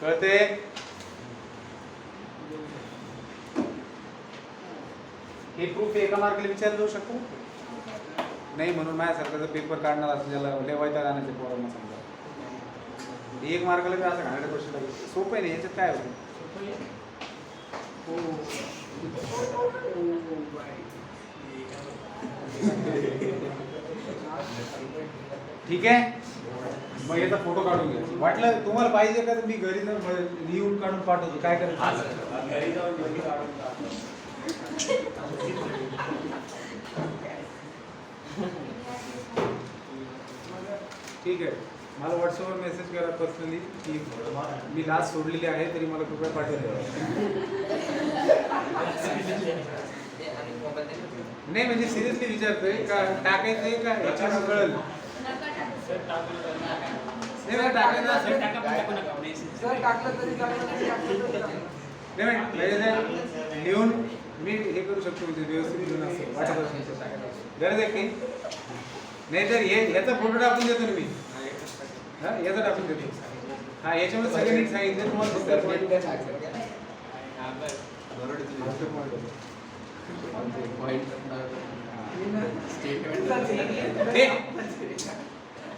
कळते? हे proof एका मार्काला विचारलं जाऊ शकतो नाही, म्हणून माझ्यासारखा पेपर काढणार असं ज्याला लेवायचा गाण्याचे पोरांना समजा 1 मार्काला बी असं 100% लागेल. सोपं आहे ना, याच्यात काय होतं? ठीक आहे. मग याचा फोटो काढून घ्या. वाटलं तुम्हाला पाहिजे का तर मी घरी जाऊन लिहून काढून पाठवतो. काय करायचं? घरी जाऊन ठीक आहे. मला व्हॉट्सअपवर मेसेज करा पर्सनली की मी लास्ट सोडलेली आहे तरी मला कृपया पाठवून द्या. नाही म्हणजे सिरियसली विचारतोय का टाकायचंय का याच्यावर कळलं नका टाकू. नाही मला टाकायचं असेल. टाका पण टाकू नका. सर टाकलं तरी चालेल, नाही टाकलं तरी चालेल. नाही म्हणजे लिहून मी हे करू शकतो म्हणजे व्यवस्थित लिहून असं वाटत असेल गरज आहे काही नाही तर हे याचा फोटो टाकून देतो ना मी हा याचा टाकून देतो हा याच्यामध्ये सगळे नीट सांगितलं तुम्हाला हे,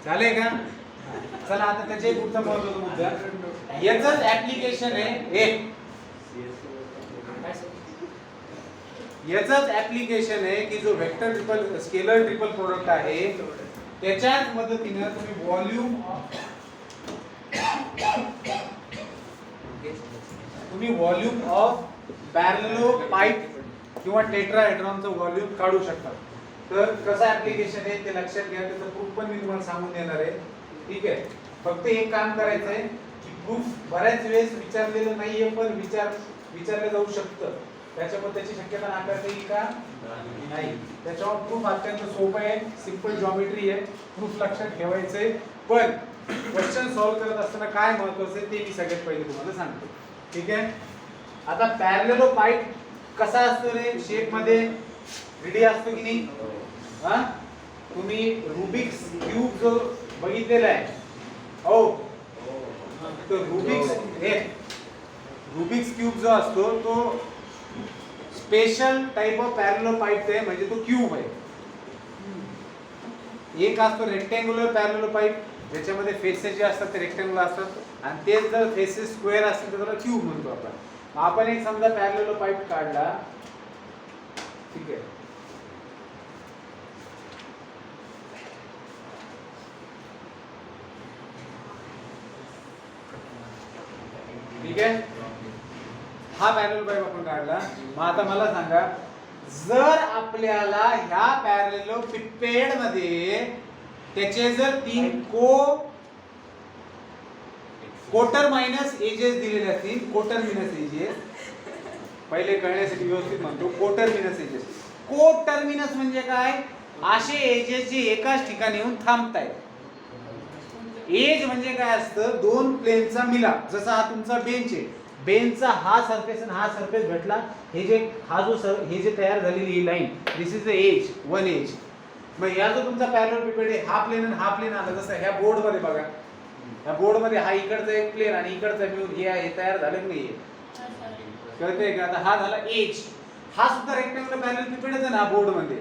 झालंय का चला आता त्याच्या पुढचा महत्वाचा मुद्दा याचंच ऍप्लिकेशन आहे एक याचंच ऍप्लिकेशन आहे की जो vector triple scalar triple product आहे त्याच्याच मदतीने तुम्ही व्हॉल्यूम ऑफ पॅरलेलोपाइप किंवा टेट्राहेड्रॉनचं व्हॉल्यूम काढू शकता. तर कसं ऍप्लिकेशन आहे ते लक्षात घ्या. त्याचं प्रूफ पण मी तुम्हाला सांगून देणार आहे. ठीक आहे फक्त एक काम करायचं आहे की प्रूफ बऱ्याच वेळेस विचारलेलं नाहीये पण विचारलं जाऊ शकतं. त्याच्यामुळे त्याची शक्यता नाकारता येईल का नाही. त्याच्यावर प्रूफ अत्यंत सोपं आहे सिंपल जॉमेट्री आहे प्रूफ लक्षात ठेवायचंय. पण क्वेश्चन सॉल्व्ह करत असताना काय महत्वाचं आहे ते मी सगळ्यात पहिले तुम्हाला सांगतो. ठीक आहे आता पॅरलेलोपाइप कसा असतो रे शेप मध्ये 3D असतो की नाही हा तुम्ही रुबिक्स क्यूब जो बघितलेला आहे हो तो रुबिक्स क्यूब जो असतो तो स्पेशल टाइप ऑफ पॅरलेलोपाइप आहे म्हणजे तो क्यूब आहे. एक असतो रेक्टँग्युलर पॅरलेलोपाइप ज्याच्यामध्ये फेसेस जे असतात ते रेक्टँग्युलर असतात आणि तेच जर फेसेस स्क्वेअर असतील तर त्याला क्यूब म्हणतो आपण. आपण एक समजा पॅरलेलोपाइप काढला ठीक आहे ठीक आहे हा पॅरलेलोपाइप आपण काढला. मग आता मला सांगा जर आपल्याला ह्या पॅरलेलोपिपेड मध्ये त्याचे जर 3 कोटर मायनस एजेस दिलेले असतील कोटर मायनस एजेस पहिले कळण्यासाठी व्यवस्थित म्हणतो कोटर मायनस एजेस. कोटर्मिनस म्हणजे काय असे एजेस जे एकाच ठिकाणी येऊन थांबतायत. एज म्हणजे काय असतं दोन प्लेनचा मिलाप. जसा हा तुमचा बेंच आहे बेंचचा हा सरफेस आणि हा सरफेस भेटला हे जे तयार झालेली line this is the edge one edge. मग या जो तुमचा पॅरलेलोपिपेड आहे हा प्लेन आणि हा प्लेन आला जसं ह्या बोर्ड मध्ये बघा ह्या बोर्ड मध्ये हा इकडचा एक प्लेन आणि इकडचा मिळून हे तयार झालं की नाही कळतंय का. आता हा झाला एज हा सुद्धा रेक्टँग्युलर पॅरलेलोपिपेडच आहे ना बोर्ड मध्ये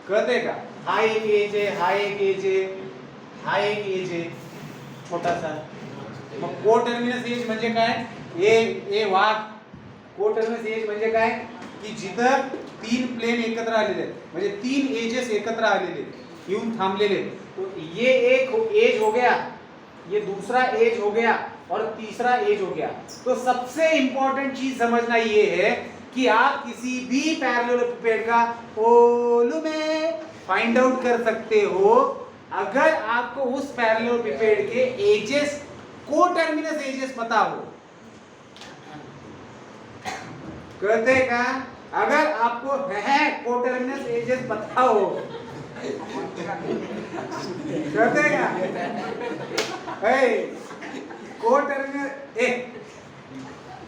कळतंय का. हा एक एज आहे हा एक एज आहे हा एक एज आहे छोटासा. मग कोटर्मिनस एज म्हणजे काय ए वाघ. कोटर्मिनस एज म्हणजे काय की जिथं 3 प्लेन एकत्र आलेले आहेत म्हणजे 3 एजेस एकत्र आलेले येऊन थांबलेले. तो ये एक एज हो गया ये दूसरा एज हो गया और तीसरा एज हो गया. तो सबसे इंपॉर्टेंट चीज समझना ये है कि आप किसी भी पैरेललोपिपेड का वॉल्यूम फाइंड आउट कर सकते हो अगर आपको उस पैरेललोपिपेड के एजेस कोटर्मिनस एजेस पता हो. कहते हैं का अगर आपको है कोटर्मिनस एजेस पता हो कहते हैं का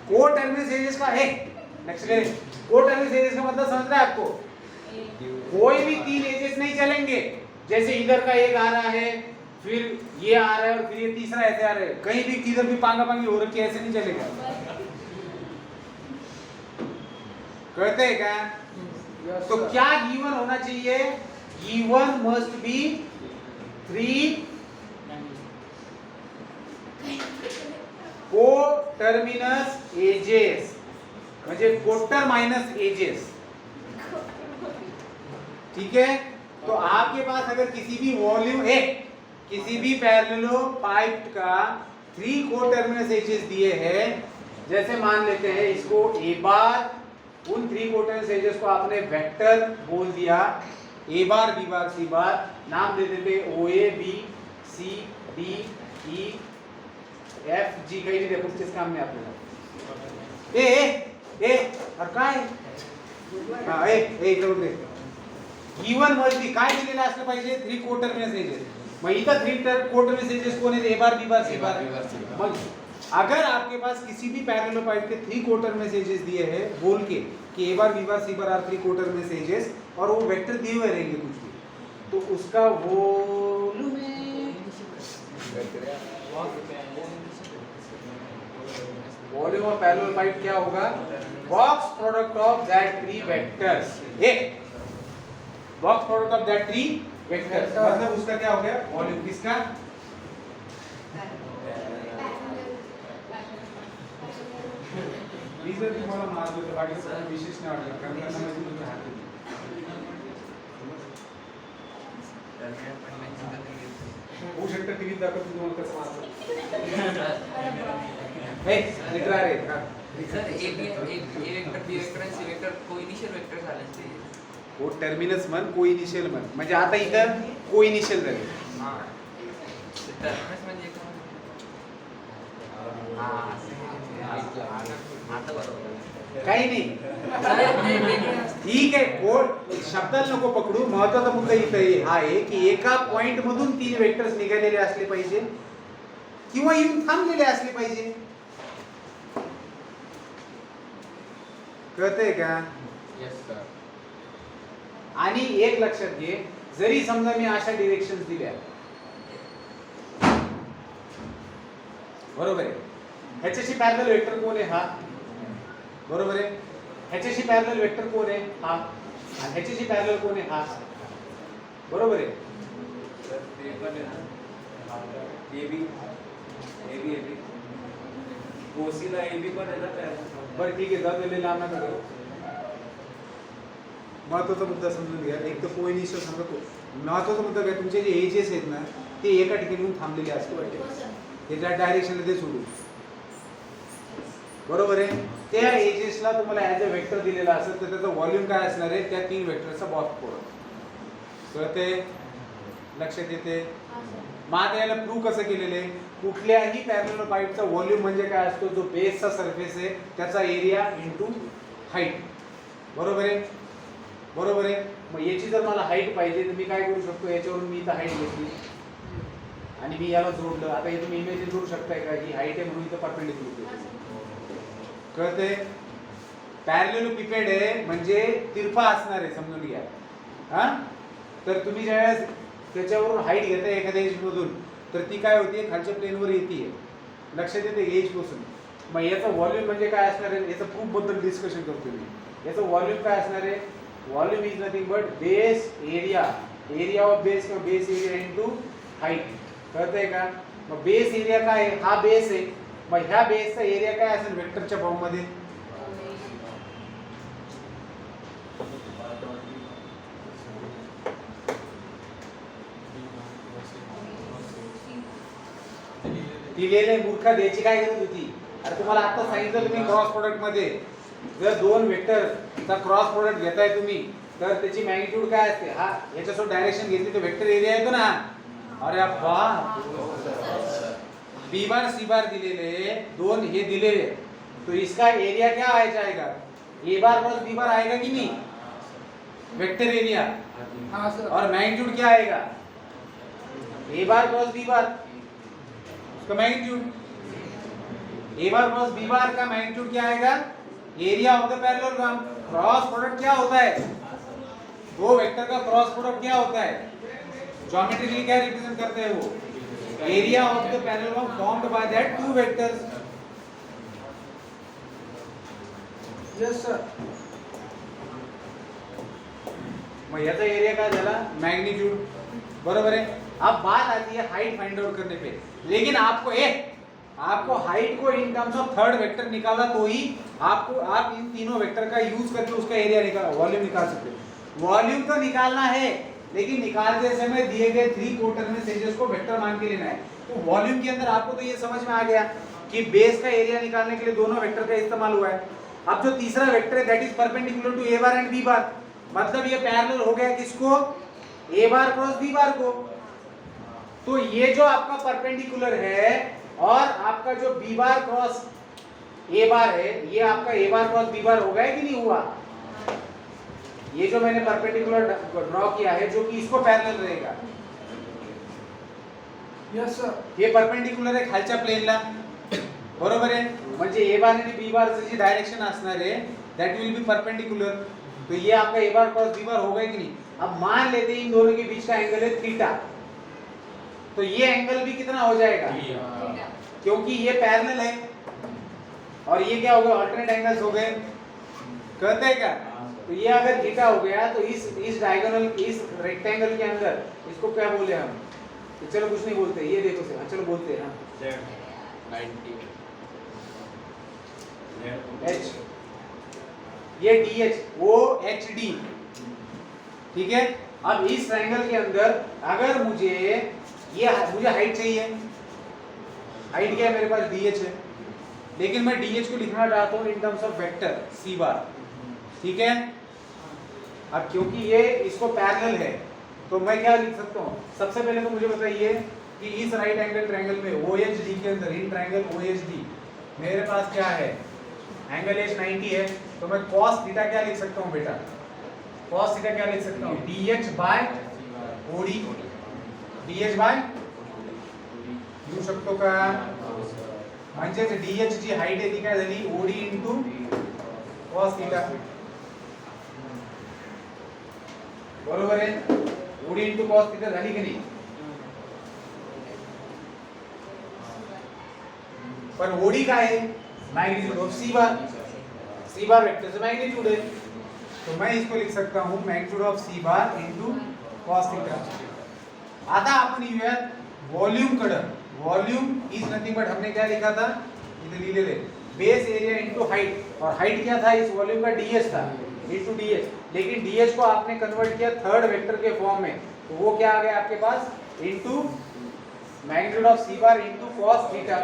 कोटर्मिनस एजेस का नेक्स्ट कोटर्मिनस एजेस का मतलब समझ रहे हैं आपको. कोई भी 3 एजेस नहीं चलेंगे. जैसे इधर का एक आ रहा है फिर ये आ रहा है और फिर ये तीसरा ऐसे आ रहा है कहीं भी किधर भी पांगा पांगी हो रखी है ऐसे नहीं चलेगा. कहते हैं क्या तो क्या गिवन होना चाहिए given must be 3 coterminous edges म्हणजे कोटर माइनस एजेस. ठीक है तो आपके पास अगर किसी भी वॉल्यूम किसी भी पैरेललोपाइप का 3 कोटर्मिनस एजेस दिए हैं जैसे मान लेते हैं इसको ए बार उन 3 कोटर्मिनस एजेस को आपने वेक्टर बोल दिया ए बार बी बार सी बार नाम दे देते O A B C D E F G काही नाही देखो किस काम में आपल्याला ए और काय हा एक इकडे गिवन मस्ट बी काय दिलेलं असलं पाहिजे 3 कोटर्मिनस एजेस. मग इथं 3 कोटर्मिनस एजेस कोण आहेत? ए बार बी बार सी बार. मग अगर आपके पास किसी भी पैरेललोपाइड के 3 कोटर्मिनस एजेस दिए हैं बोल के कि ए बार बी बार C bar R 3 coterminous edges और वो वेक्टर दिए हुए रहेंगे कुछ भी, तो उसका वॉल्यूम ऑफ पैरेललोपाइड क्या होगा? Box product of that 3 vectors. Box product of that 3 vectors मतलब उसका क्या हो गया? वॉल्यूम किसका? रीजन तुम्हाला मार्क होतं बाकी सगळं विशेष नाही वाटलं कारण त्यांना माहिती तुमच्या हाती होऊ शकतं टीव्हीत दाखवतो तुम्हाला कसं मार्क हे लिटरा रे का सर ए वेक्टर बी वेक्टर आणि सी वेक्टर कोइनिशियल वेक्टर झाले ते को टर्मिनस मन को इनिशियल मन म्हणजे आता इथं को इनिशियल झाले. हां टर्मिनस म्हणजे आता बरोबर काही नाही ठीक आहे. कोड शब्दाला नको पकडू. महत्त्वाचा मुद्दा इथं हा आहे की एका पॉइंट मधून 3 वेक्टर्स निघालेले असले पाहिजे किंवा येऊन थांबलेले असले पाहिजे. कळतंय का? Yes sir. आणि एक लक्षात घे, जरी समजा मी अशा डिरेक्शन्स दिल्या बरोबर आहे, ह्याच्याशी पॅरलल वेक्टर कोण आहे? हा. बरोबर आहे. ह्याच्याशी पॅरलल वेक्टर कोण आहे? हा. आणि ह्याच्याशी पॅरलल कोण आहे? हा. बरोबर आहे. ते पण आहे ना एबी कोसीला एबी पण आहे ना. बरं ठीक आहे, जाऊ दे लांब नका करू. महत्वाचा मुद्दा समजून घ्या. एक तर कोइनिशियल सांगतो. महत्वाचा मुद्दा काय, तुमचे जे एजेस आहेत ना ते एका ठिकाणी येऊन थांबलेले असले पाहिजे. ते ज्या डायरेक्शनला ते सोडू. बरोबर आहे. त्या एजेसला तुम्हाला ॲज अ वेक्टर दिलेला असेल तर त्याचा व्हॉल्यूम काय असणार आहे? त्या 3 वेक्टरचा बॉक्स प्रोडक्ट. कळते? लक्षात येते? मग याला प्रूव्ह कसं केलेलं आहे? कुठल्याही पॅरेललोपाइडचा व्हॉल्यूम म्हणजे काय असतो? जो बेसचा सरफेस आहे त्याचा एरिया इनटू हाईट. बरोबर आहे. बरोबर आहे. मग याची जर मला हाईट पाहिजे तर मी काय करू शकतो? याच्यावरून मी इथं हाईट घेतली आणि मी याला जोडलं. आता हे तुम्ही इमेजिन करू शकताय का ही हाईट आहे म्हणून इथं परपेंडिक्युलर आहे. कळतंय? पॅरेललोपिपेड आहे म्हणजे तिरपा असणार आहे, समजून घ्या. हा. तर तुम्ही ज्यावेळेस त्याच्यावरून हाईट घेताय एखाद्या एज मधून तर ती काय होती? खालच्या प्लेनवर येते. लक्षात येते एज पासून. मग याचं व्हॉल्यूम म्हणजे काय असणार आहे? याचं प्रूफ बद्दल डिस्कशन करतो मी. याचं व्हॉल्यूम काय असणार आहे? Volume is nothing but base area of base किंवा बेस एरिया इनटू हाईट. कळतंय का? मग बेस एरिया काय आहे? हा बेस आहे. मग ह्या बेसचा एरिया काय असेल वेक्टरच्या फॉर्म मध्ये? दिलेले मूर्खा द्यायची काय गरज होती? अरे तुम्हाला आता सांगितलं तुम्ही क्रॉस प्रोडक्ट मध्ये जर 2 वेक्टरचा क्रॉस प्रोडक्ट घेताय तुम्ही तर त्याची मॅग्निट्यूड काय असते? हा याच्यासोबत डायरेक्शन घेतली तर वेक्टर एरिया येतो ना. अरे बाप, बी बार सी बार दिलेले 2 हे दिलेले तो इसका एरिया क्या आ जाएगा? ए बार प्लस बी बार आएगा कि नहीं? Vector area. हाँ सर. और मैग्नीट्यूड क्या आएगा? ए बार प्लस बी बार उसका मैग्नीट्यूड. ए बार प्लस बी बार का मैग्नीट्यूड क्या आएगा? Area of the parallelogram. Cross product क्या होता है? 2 वेक्टर का क्रॉस प्रोडक्ट क्या होता है? ज्योमेट्रिकली क्या रिप्रेजेंट करते हैं वो? Area of the parallelogram formed by that 2 vectors. Yes sir. मग याचा एरिया काय झाला? मैग्नीट्यूड. बरोबर है. अब बात आती है हाइट फाइंड आउट करने पे. लेकिन आपको हाइट को in terms of third vector निकाला तो ही आप इन तीनों वेक्टर का यूज करके उसका एरिया वॉल्यूम निकाल सकते हो. वॉल्यूम तो निकालना है लेकिन निकालते समय दिए गए 3 कोटर्मिनस एजेस को वेक्टर मान के लेना है. तो वॉल्यूम के अंदर आपको तो ये समझ में आ गया कि बेस का एरिया निकालने के लिए दोनों वेक्टर का इस्तेमाल हुआ है. अब जो तीसरा वेक्टर है that is perpendicular to A bar and B bar. मतलब ये पैरेलल हो गया किसको? ए बार क्रॉस बी बार को. तो ये जो आपका परपेंडिकुलर है और आपका जो बी बार क्रॉस ए बार है ये आपका ए बार क्रॉस बी बार हो गया कि नहीं हुआ? ये जो मैंने परपेंडिकुलर ड्रॉ किया है जो कि इसको पैरेलल रहेगा, यस सर. हे परपेंडिकुलर आहे खालच्या प्लेनला, बरोबर आहे. म्हणजे ए बार आणि बी बार जी डायरेक्शन असणार आहे दैट विल बी परपेंडिकुलर. तो ये आपका ए बार क्रॉस बी बार होगा कि नहीं. अब मान लेते हैं इन दोनों के बीच का एंगल है थीटा, तो ये एंगल भी कितना हो जाएगा, क्योंकि ये पैरेलल है और ये क्या हो गया, अल्टरनेट एंगल्स हो गए, कहते हैं क्या. तो ये अगर थीटा हो गया तो इस डायगोनल, इस रेक्टेंगल के अंदर इसको क्या बोले हम, तो चलो कुछ नहीं बोलते, ये देखो से चलो बोलते हैं हाँ 90 H, ये DH ओ HD, ठीक है. अब इस ट्रायंगल के अंदर अगर मुझे हाइट चाहिए, हाइट क्या है मेरे पास DH है, लेकिन मैं DH को लिखना चाहता हूँ in terms of vector C बार, ठीक है. अब क्योंकि ये इसको पैरेलल है तो मैं क्या लिख सकता हूँ, सबसे पहले तो मुझे बताइए कि इस राइट एंगल ट्रायंगल में OHD के अंदर, इन ट्रायंगल OHD मेरे पास क्या है, एंगल H 90 है, तो मैं cos थीटा क्या लिख सकता हूँ बेटा, cos थीटा क्या लिख सकता हूँ, DH by OD, DH by लिहू शकतो का, म्हणजे DH जी हाइट आहे ती काय झाली OD इनटू cos थीटा, बरोबर आहे. OD इनटू cos थीटा झाली की नाही. पण OD काय आहे, magnitude of C bar, C bar vector say magnitude है, तो मैं इसको लिख सकता हूँ magnitude of C bar into cos theta. आता आपण येऊयात वॉल्यूम कडे. वॉल्यूम इज नथिंग बट हमने क्या लिखा था, इथे लिहिलेले बेस एरिया इनटू हाइट, और हाइट क्या था इस वॉल्यूम का, DH था इनटू DH, लेकिन DH को आपने कन्वर्ट किया थर्ड वेक्टर के फॉर्म में, तो वो क्या आ गया आपके pass, into magnitude of C bar into cos theta.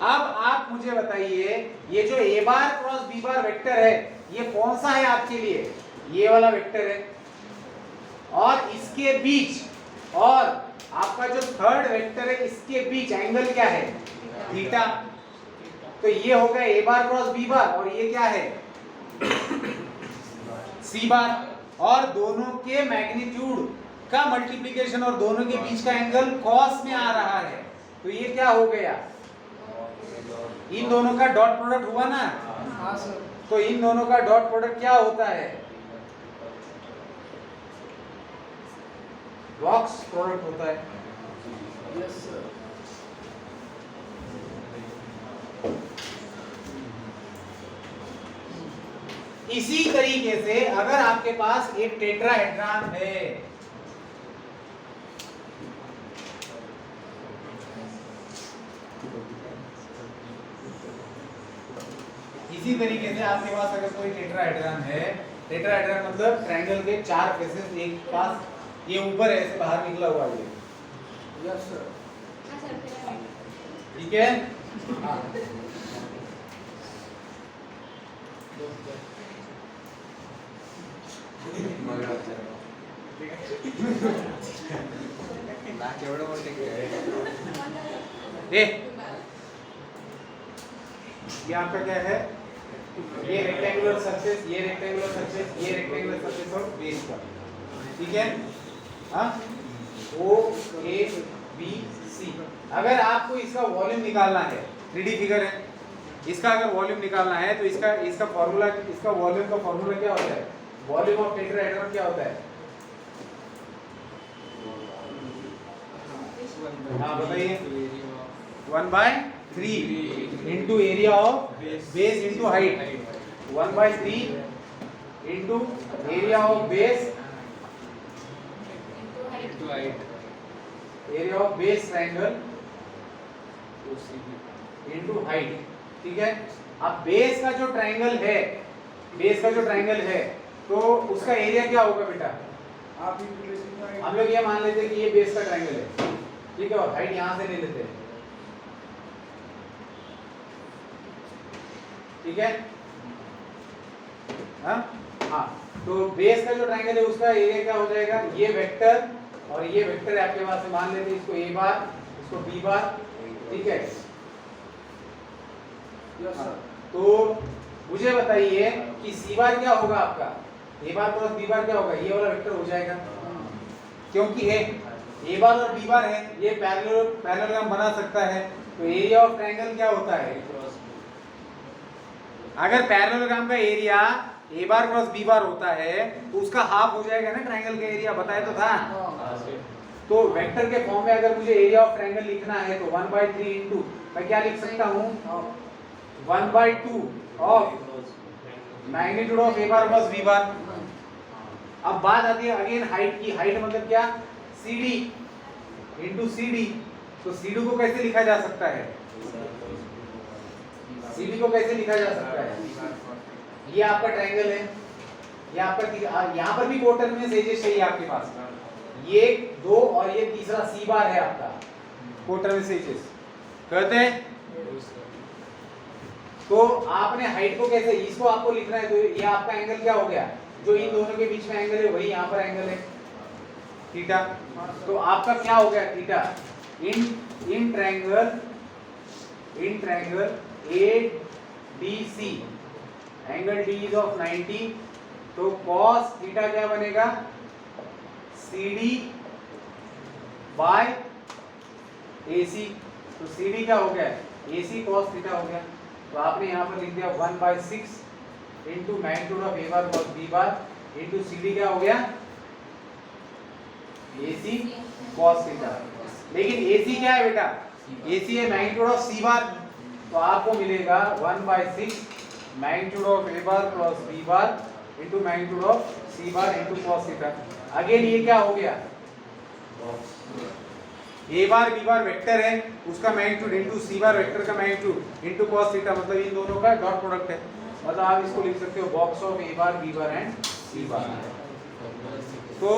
अब आप मुझे बताइए ये जो a bar cross b bar vector है ये कौन सा है आपके लिए, ये वाला वेक्टर है, और इसके बीच और आपका जो थर्ड वेक्टर है इसके बीच एंगल क्या है, थीटा. तो ये हो गया a बार क्रॉस b बार और ये क्या है c बार, और दोनों के मैग्नीट्यूड का मल्टीप्लिकेशन और दोनों के बीच का एंगल cos में आ रहा है, तो ये क्या हो गया, इन दोनों का डॉट प्रोडक्ट हुआ ना. हाँ सर. तो इन दोनों का डॉट प्रोडक्ट क्या होता है, बॉक्स प्रोडक्ट होता है. Yes sir. इसी तरीके से अगर आपके पास एक टेट्राहेड्रॉन है, इसी तरीके से आपके पास अगर कोई टेट्राहेड्रॉन है, टेट्राहेड्रॉन मतलब ट्रायंगल के चार फेसेस, एक पास ये ऊपर है ऐसे बाहर निकला हुआ ये, यस सर. ठीक है. हाँ. केवढं मोठे ए, ये आपका क्या है, ये रेक्टेंगुलर सरफेस, ये रेक्टेंगुलर सरफेस, ये रेक्टेंगुलर सरफेस और बेस का, ठीक है. हाँ, O A B C. अगर आपको इसका वॉल्यूम निकालना है, 3D फिगर है, इसका अगर वॉल्यूम निकालना है तो इसका फॉर्मूला, इसका वॉल्यूम का फॉर्मूला क्या होता है, वॉल्यूम ऑफ टेट्राहेड्रॉन क्या होता है, हाँ बताइए, 1/3 into area of base into height, 1/3 into area of base area of base triangle into height, ठीक है. अब बेस का जो ट्रायंगल है, बेस का जो ट्रायंगल है तो उसका एरिया क्या होगा बेटा, आप हम लोग ये मान लेते हैं कि ये बेस का ट्रायंगल है, ठीक है, और हाइट यहां से ले लेते हैं, ठीक है. हाँ, तो बेस का जो ट्रायंगल है उसका एरिया क्या हो जाएगा, ये वेक्टर और ये वेक्टर है आपके पास, मान लेते हैं इसको a बार, इसको b बार, ठीक है. Yes sir. तो मुझे बताइए कि सी बार क्या होगा आपका, ए बार क्रॉस बी बार क्या होगा, ये वाला वेक्टर हो जाएगा, क्योंकि ए बार और बी बार है, ये पैरेललोग्राम बना सकता है। तो एरिया ऑफ ट्रायंगल क्या होता है, अगर पैरेललोग्राम का area A bar cross B bar होता है तो उसका हाफ हो जाएगा ना ट्रायंगल का एरिया, बताया तो था। तो वेक्टर के फॉर्म में अगर मुझे एरिया ऑफ ट्रायंगल लिखना है तो 1/3 इनटू मैं क्या लिख सकता हूँ 1/2 of magnitude of A bar plus B bar. अब बात आती है अगेन हाइट की, हाइट मतलब क्या, CD इनटू CD। तो CD को कैसे लिखा जा सकता है, CD को कैसे लिखा जा सकता है, ये आपका ट्रायंगल है, ये आपका यहाँ पर भी कोटर्मिनस एजेस चाहिए आपके पास, ये 2 और ये तीसरा सी बार है आपका कोटर्मिनस एजेस कहते हैं। तो आपने हाइट को कैसे, इसको आपको लिखना है, तो ये आपका एंगल क्या हो गया, जो इन दोनों के बीच में एंगल है वही यहाँ पर एंगल है थीटा। तो आपका क्या हो गया theta in triangle ADC, angle D is of 90। तो cos थीटा क्या बनेगा, CD बाय AC। तो CD क्या हो गया, AC cos थीटा हो गया। तो आपने यहाँ पर लिख दिया 1/6 into magnitude of A bar plus B bar into CD क्या हो गया, AC cos थीटा। लेकिन AC क्या है बेटा, AC है मैग्नीट्यूड ऑफ C बार, तो आपको मिलेगा 1/6 magnitude of A bar plus B bar into magnitude of C bar into cos theta. Again ये क्या हो गया, ए बार बी बार वेक्टर है, उसका मैग्नीट्यूड इनटू सी बार वेक्टर का मैग्नीट्यूड इनटू cos थीटा, मतलब इन दोनों का डॉट प्रोडक्ट है। मतलब आप इसको लिख सकते हो box of A bar B bar and C bar. तो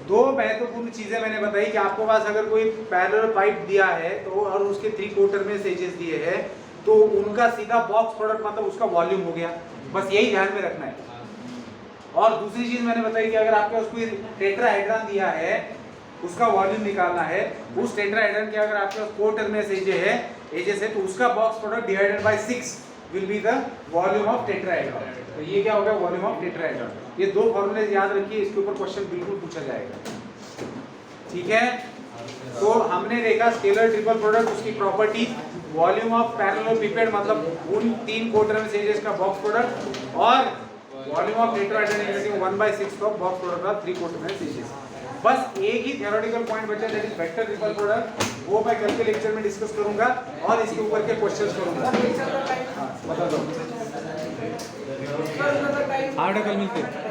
दो महत्वपूर्ण चीजें मैंने बताई कि आपको पास अगर कोई पैरेलल पाइप दिया है तो और उसके 3 कोटर्मिनस एजेस दिए हैं तो उनका सीधा बॉक्स प्रोडक्ट मतलब उसका वॉल्यूम हो गया, बस यही ध्यान में रखना है। और दूसरी चीज मैंने बताई कि अगर आपके पास कोई टेट्राहेड्रन दिया है उसका वॉल्यूम निकालना है, उस टेट्राहेड्रन के अगर आपके पास 4 टर्मिनस एजेस है तो उसका box product divided by 6 will be the volume of tetrahedron. तो ये क्या होगा, वॉल्यूम ऑफ टेट्राहेड्रन। ये 2 फॉर्मूले याद रखिए, इसके ऊपर क्वेश्चन बिल्कुल पूछा जाएगा, ठीक है। तो हमने देखा स्केलर ट्रिपल प्रोडक्ट, उसकी प्रॉपर्टी, वॉल्यूम ऑफ पैरेललोपिपेड मतलब उन 3 कोटर्मिनस एजेस का बॉक्स प्रोडक्ट, और volume of tetrahedron 1/6 of box product of 3 coterminous edges. बस एक ही थ्योरेटिकल पॉइंट बचा, that is vector triple product, वो मैं कल के लेक्चर में डिस्कस करूंगा और इसके ऊपर के क्वेश्चंस करूंगा। बता दो, 8 कल मिलते हैं।